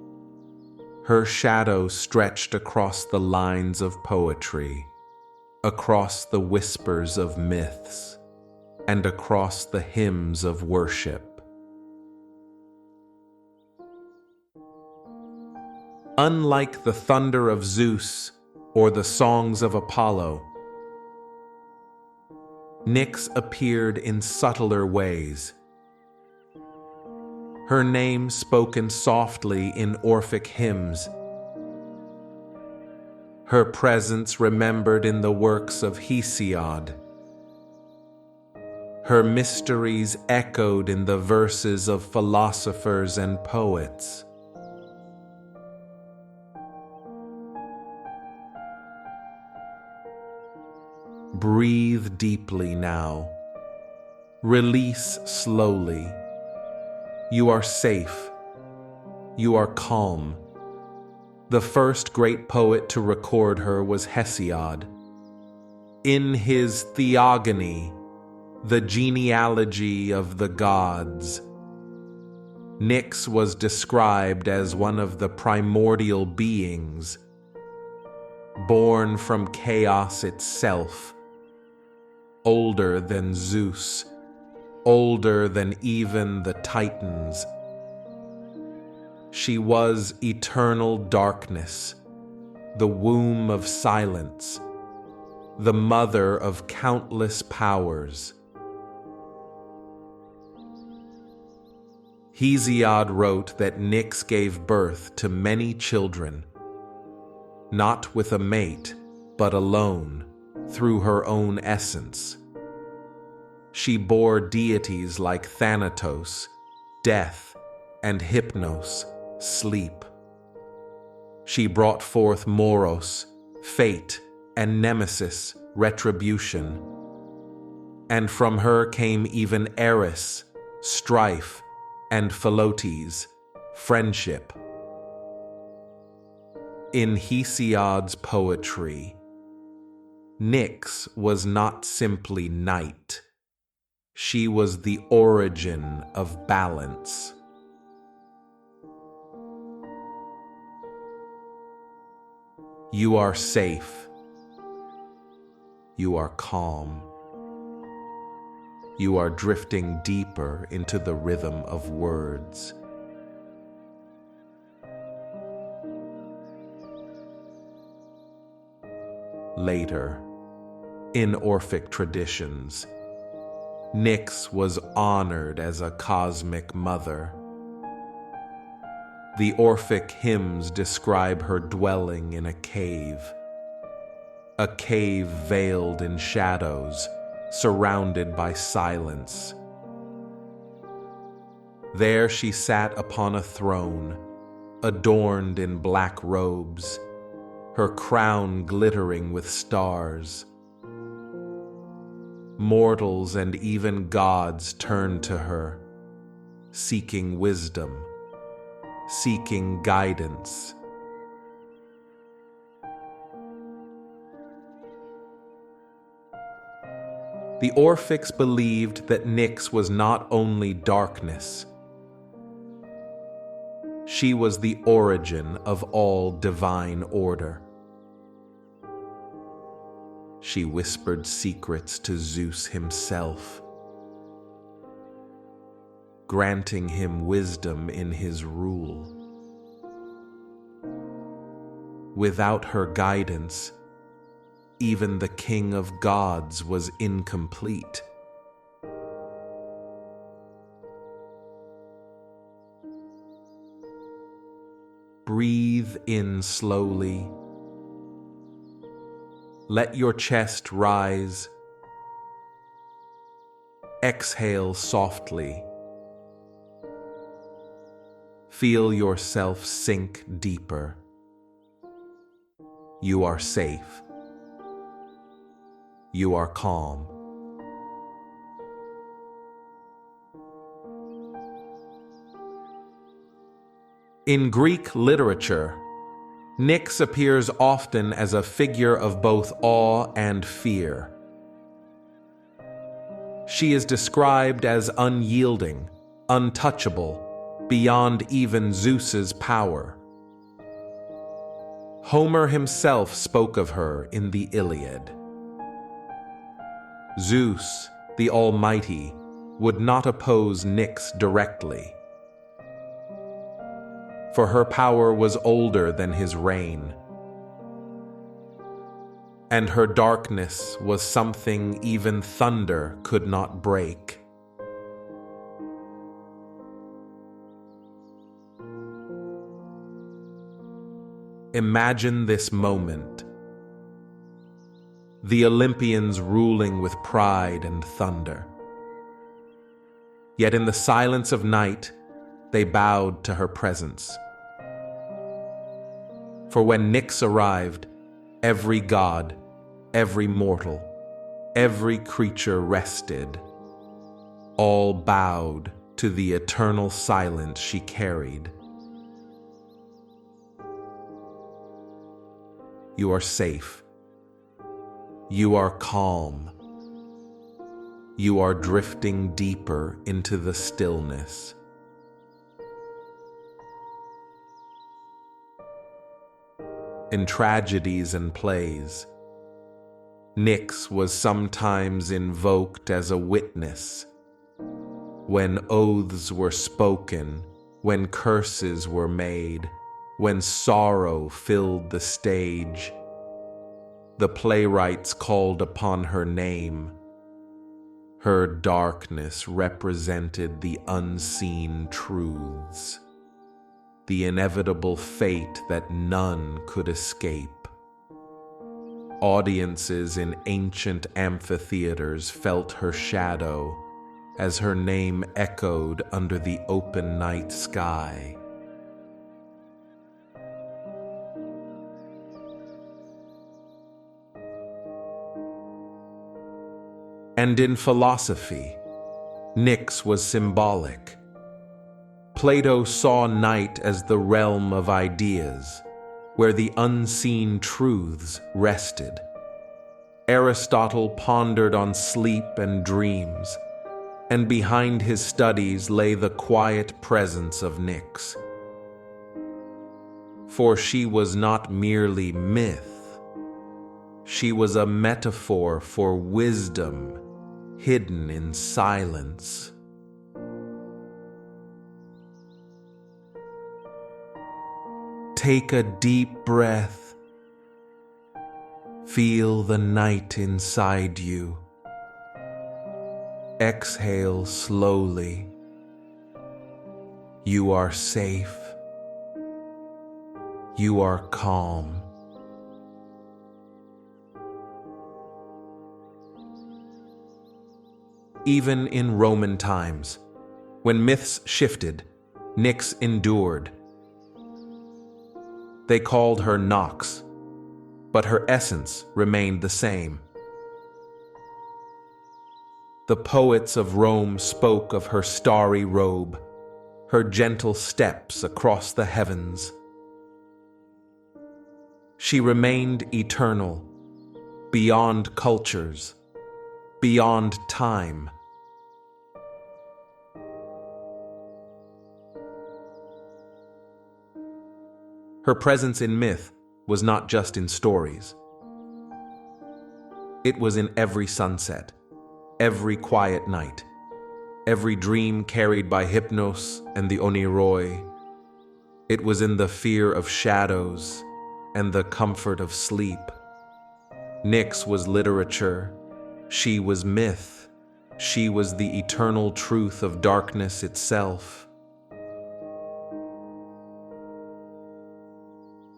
Her shadow stretched across the lines of poetry, across the whispers of myths, and across the hymns of worship. Unlike the thunder of Zeus or the songs of Apollo, Nyx appeared in subtler ways. Her name spoken softly in Orphic hymns. Her presence remembered in the works of Hesiod. Her mysteries echoed in the verses of philosophers and poets. Breathe deeply now. Release slowly. You are safe. You are calm. The first great poet to record her was Hesiod. In his Theogony, the genealogy of the gods, Nyx was described as one of the primordial beings, born from chaos itself, older than Zeus, older than even the Titans. She was eternal darkness, the womb of silence, the mother of countless powers. Hesiod wrote that Nyx gave birth to many children, not with a mate, but alone, through her own essence. She bore deities like Thanatos, death, and Hypnos, sleep. She brought forth Moros, fate, and Nemesis, retribution. And from her came even Eris, strife, and Philautes, friendship. In Hesiod's poetry, Nyx was not simply night. She was the origin of balance. You are safe. You are calm. You are drifting deeper into the rhythm of words. Later, in Orphic traditions, Nyx was honored as a cosmic mother. The Orphic hymns describe her dwelling in a cave veiled in shadows, surrounded by silence. There she sat upon a throne, adorned in black robes, her crown glittering with stars. Mortals and even gods turned to her, seeking wisdom, seeking guidance. The Orphics believed that Nyx was not only darkness, she was the origin of all divine order. She whispered secrets to Zeus himself, granting him wisdom in his rule. Without her guidance, even the king of gods was incomplete. Breathe in slowly. Let your chest rise. Exhale softly. Feel yourself sink deeper. You are safe. You are calm. In Greek literature, Nyx appears often as a figure of both awe and fear. She is described as unyielding, untouchable, beyond even Zeus's power. Homer himself spoke of her in the Iliad. Zeus, the Almighty, would not oppose Nyx directly, for her power was older than his reign, and her darkness was something even thunder could not break. Imagine this moment. The Olympians ruling with pride and thunder. Yet in the silence of night, they bowed to her presence. For when Nyx arrived, every god, every mortal, every creature rested. All bowed to the eternal silence she carried. You are safe. You are calm. You are drifting deeper into the stillness. in tragedies and plays. Nyx was sometimes invoked as a witness. When oaths were spoken, when curses were made, when sorrow filled the stage, the playwrights called upon her name. Her darkness represented the unseen truths, the inevitable fate that none could escape. Audiences in ancient amphitheaters felt her shadow as her name echoed under the open night sky. And in philosophy, Nyx was symbolic. Plato saw night as the realm of ideas, where the unseen truths rested. Aristotle pondered on sleep and dreams, and behind his studies lay the quiet presence of Nyx. For she was not merely myth, she was a metaphor for wisdom hidden in silence. Take a deep breath. Feel the night inside you. Exhale slowly. You are safe. You are calm. Even in Roman times, when myths shifted, Nyx endured. They called her Nox, but her essence remained the same. The poets of Rome spoke of her starry robe, her gentle steps across the heavens. She remained eternal, beyond cultures, beyond time. Her presence in myth was not just in stories. It was in every sunset, every quiet night, every dream carried by Hypnos and the Oniroi. It was in the fear of shadows and the comfort of sleep. Nyx was literature. She was myth. She was the eternal truth of darkness itself.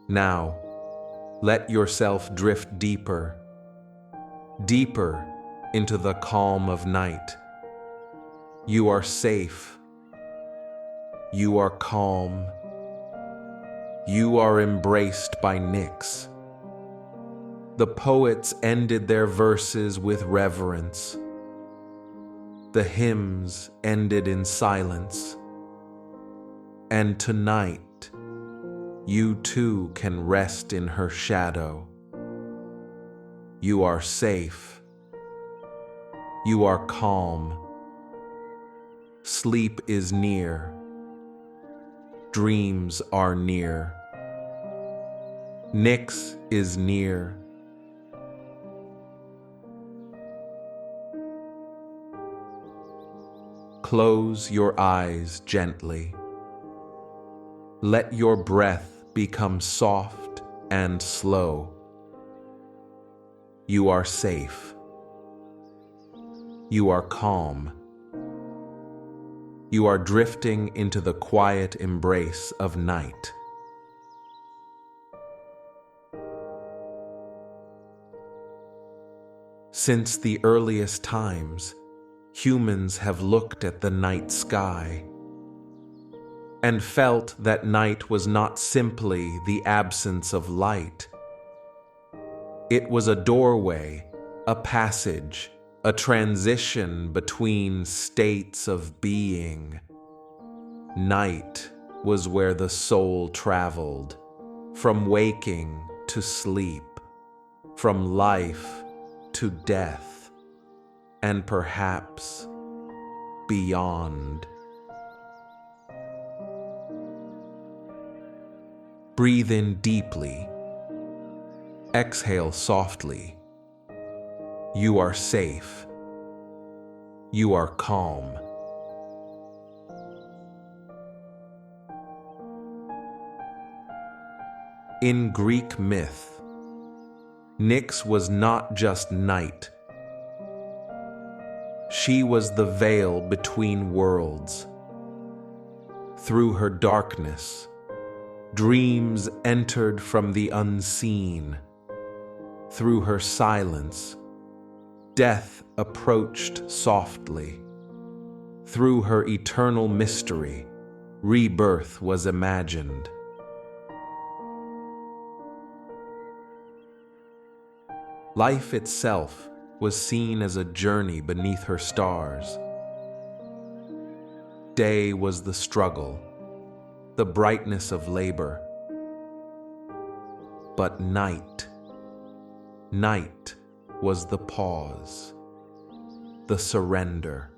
Now, let yourself drift deeper, deeper into the calm of night. You are safe. You are calm. You are embraced by Nyx. The poets ended their verses with reverence. The hymns ended in silence. And tonight, you too can rest in her shadow. You are safe. You are calm. Sleep is near. Dreams are near. Nyx is near. Close your eyes gently. Let your breath become soft and slow. You are safe. You are calm. You are drifting into the quiet embrace of night. Since the earliest times, humans have looked at the night sky and felt that night was not simply the absence of light. It was a doorway, a passage, a transition between states of being. Night was where the soul traveled, from waking to sleep, from life to death, and perhaps beyond. Breathe in deeply. Exhale softly. You are safe. You are calm. In Greek myth, Nyx was not just night. She was the veil between worlds. Through her darkness, dreams entered from the unseen. Through her silence, death approached softly. Through her eternal mystery, rebirth was imagined. Life itself was seen as a journey beneath her stars. Day was the struggle, the brightness of labor. But night was the pause, the surrender,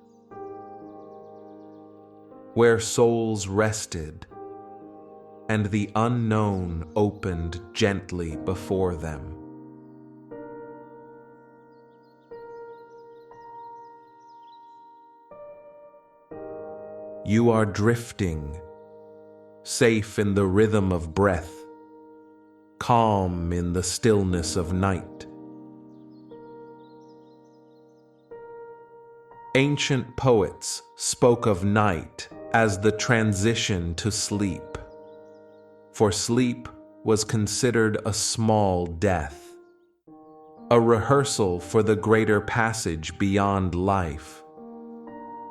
where souls rested and the unknown opened gently before them. You are drifting, safe in the rhythm of breath, calm in the stillness of night. Ancient poets spoke of night as the transition to sleep, for sleep was considered a small death, a rehearsal for the greater passage beyond life.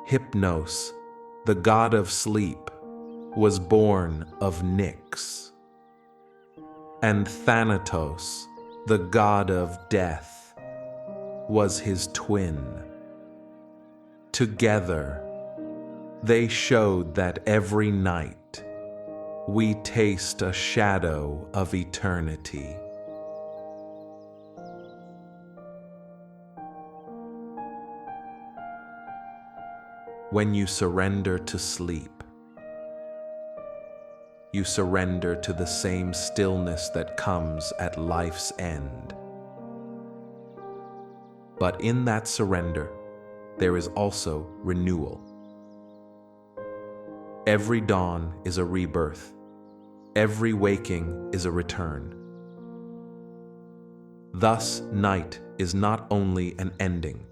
Hypnos, the god of sleep, was born of Nyx, and Thanatos, the god of death, was his twin. Together, they showed that every night we taste a shadow of eternity. When you surrender to sleep, you surrender to the same stillness that comes at life's end. But in that surrender, there is also renewal. Every dawn is a rebirth. Every waking is a return. Thus, night is not only an ending,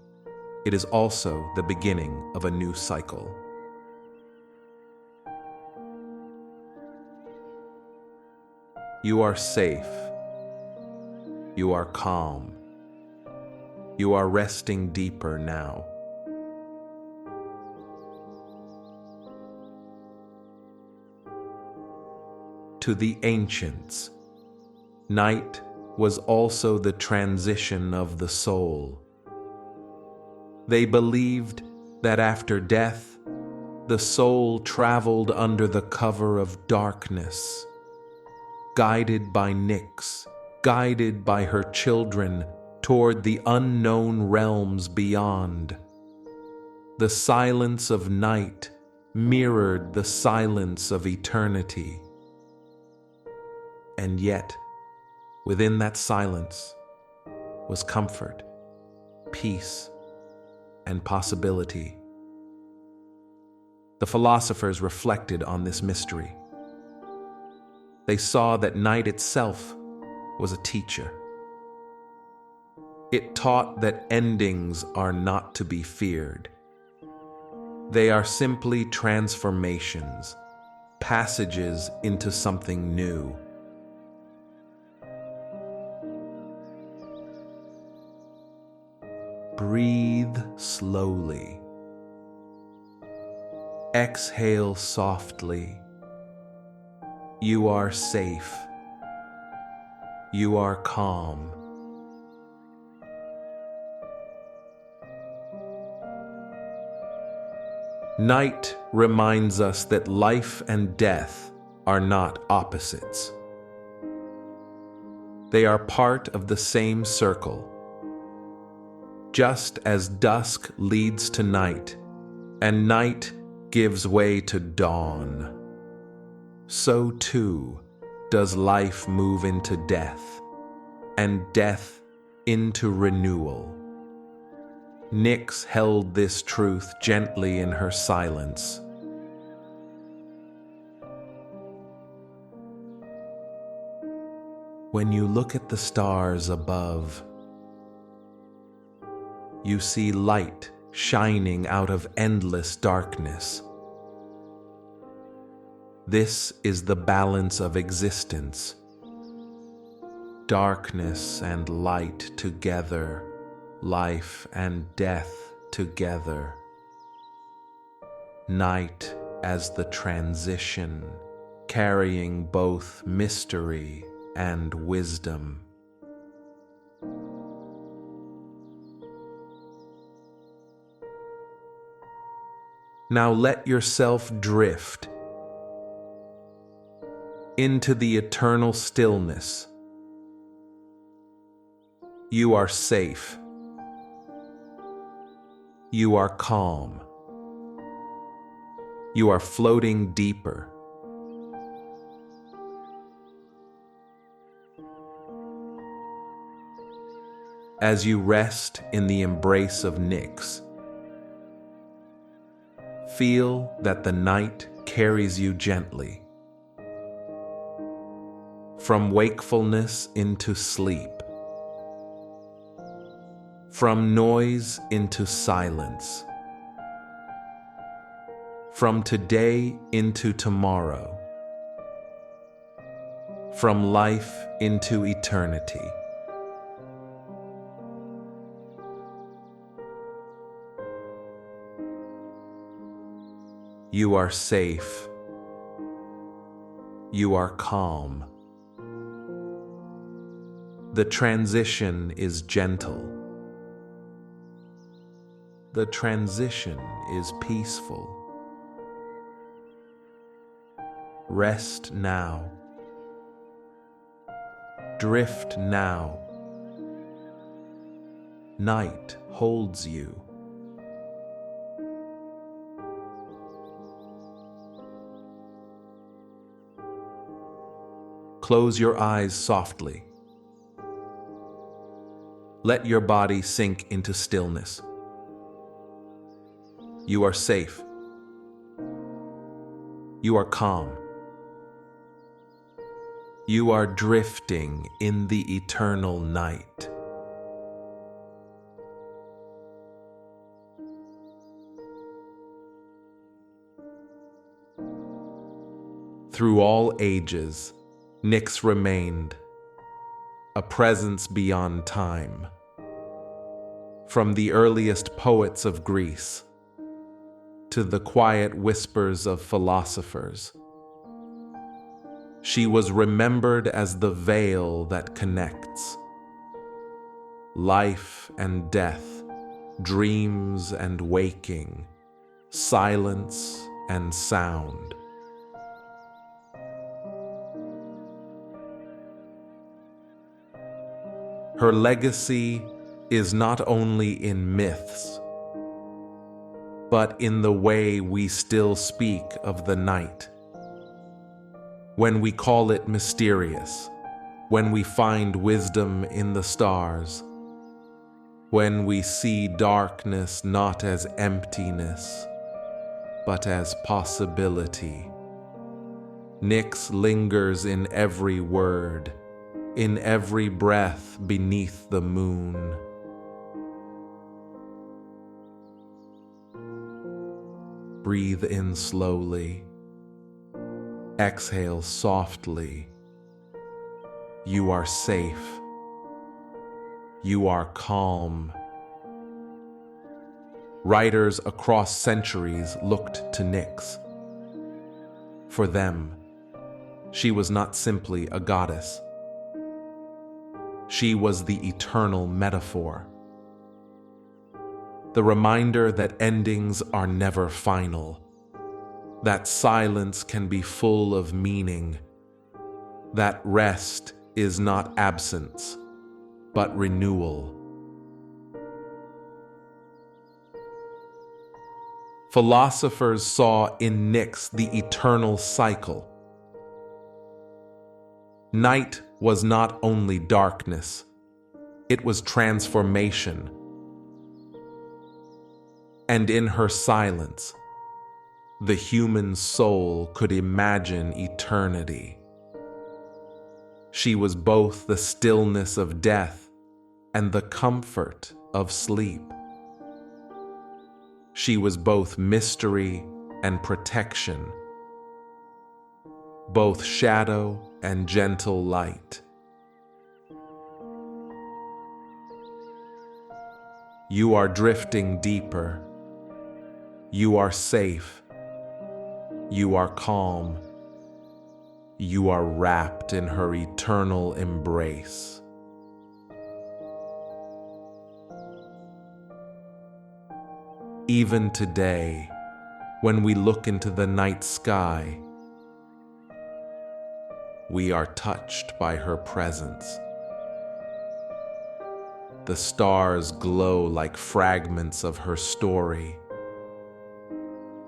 it is also the beginning of a new cycle. You are safe. You are calm. You are resting deeper now. To the ancients, night was also the transition of the soul. They believed that after death, the soul traveled under the cover of darkness, guided by Nyx, guided by her children toward the unknown realms beyond. The silence of night mirrored the silence of eternity. And yet, within that silence was comfort, peace, and possibility. The philosophers reflected on this mystery. They saw that night itself was a teacher. It taught that endings are not to be feared. They are simply transformations, passages into something new. Breathe slowly. Exhale softly. You are safe. You are calm. Night reminds us that life and death are not opposites. They are part of the same circle. Just as dusk leads to night, and night gives way to dawn, so too does life move into death, and death into renewal. Nyx held this truth gently in her silence. When you look at the stars above, you see light shining out of endless darkness. This is the balance of existence. Darkness and light together, life and death together. Night as the transition, carrying both mystery and wisdom. Now let yourself drift into the eternal stillness. You are safe. You are calm. You are floating deeper. As you rest in the embrace of Nyx, feel that the night carries you gently, from wakefulness into sleep, from noise into silence, from today into tomorrow, from life into eternity. You are safe. You are calm. The transition is gentle. The transition is peaceful. Rest now. Drift now. Night holds you. Close your eyes softly. Let your body sink into stillness. You are safe. You are calm. You are drifting in the eternal night. Through all ages, Nyx remained, a presence beyond time. From the earliest poets of Greece to the quiet whispers of philosophers, she was remembered as the veil that connects. Life and death, dreams and waking, silence and sound. Her legacy is not only in myths, but in the way we still speak of the night. When we call it mysterious, when we find wisdom in the stars, when we see darkness not as emptiness, but as possibility. Nyx lingers in every word, in every breath beneath the moon. Breathe in slowly. Exhale softly. You are safe. You are calm. Writers across centuries looked to Nyx. For them, she was not simply a goddess. She was the eternal metaphor. The reminder that endings are never final, that silence can be full of meaning, that rest is not absence, but renewal. Philosophers saw in Nyx the eternal cycle. Night was not only darkness, It was transformation. And in her silence, the human soul could imagine eternity. She was both the stillness of death and the comfort of sleep. She was both mystery and protection, both shadow and gentle light. You are drifting deeper. You are safe. You are calm. You are wrapped in her eternal embrace. Even today, when we look into the night sky, we are touched by her presence. The stars glow like fragments of her story.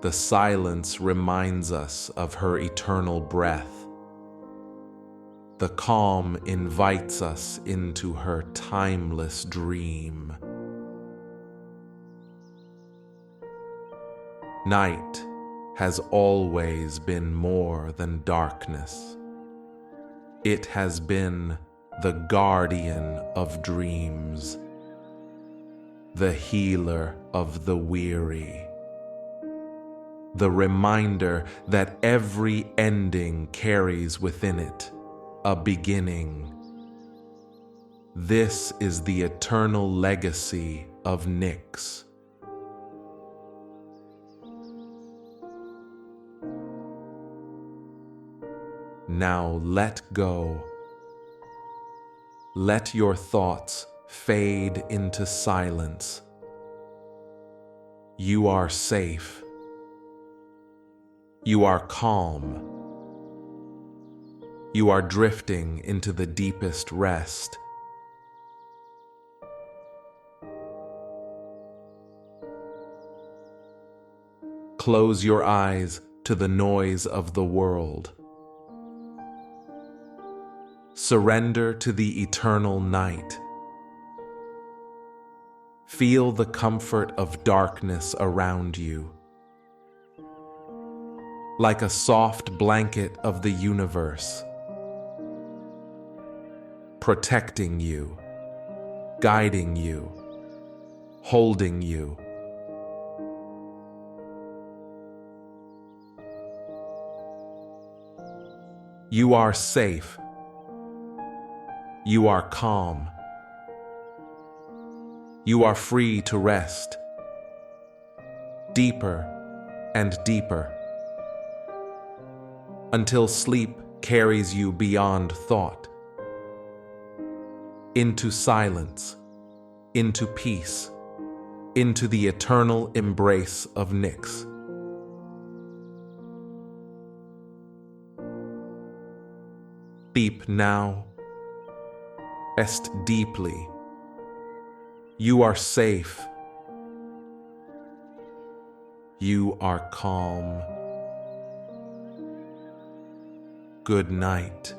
The silence reminds us of her eternal breath. The calm invites us into her timeless dream. Night has always been more than darkness. It has been the guardian of dreams, the healer of the weary, the reminder that every ending carries within it a beginning. This is the eternal legacy of Nyx. Now let go. Let your thoughts fade into silence. You are safe. You are calm. You are drifting into the deepest rest. Close your eyes to the noise of the world. Surrender to the eternal night. Feel the comfort of darkness around you, like a soft blanket of the universe, protecting you, guiding you, holding you. You are safe. You are calm. You are free to rest, deeper and deeper, until sleep carries you beyond thought, into silence, into peace, into the eternal embrace of Nyx. Sleep now. Rest deeply. You are safe. You are calm. Good night.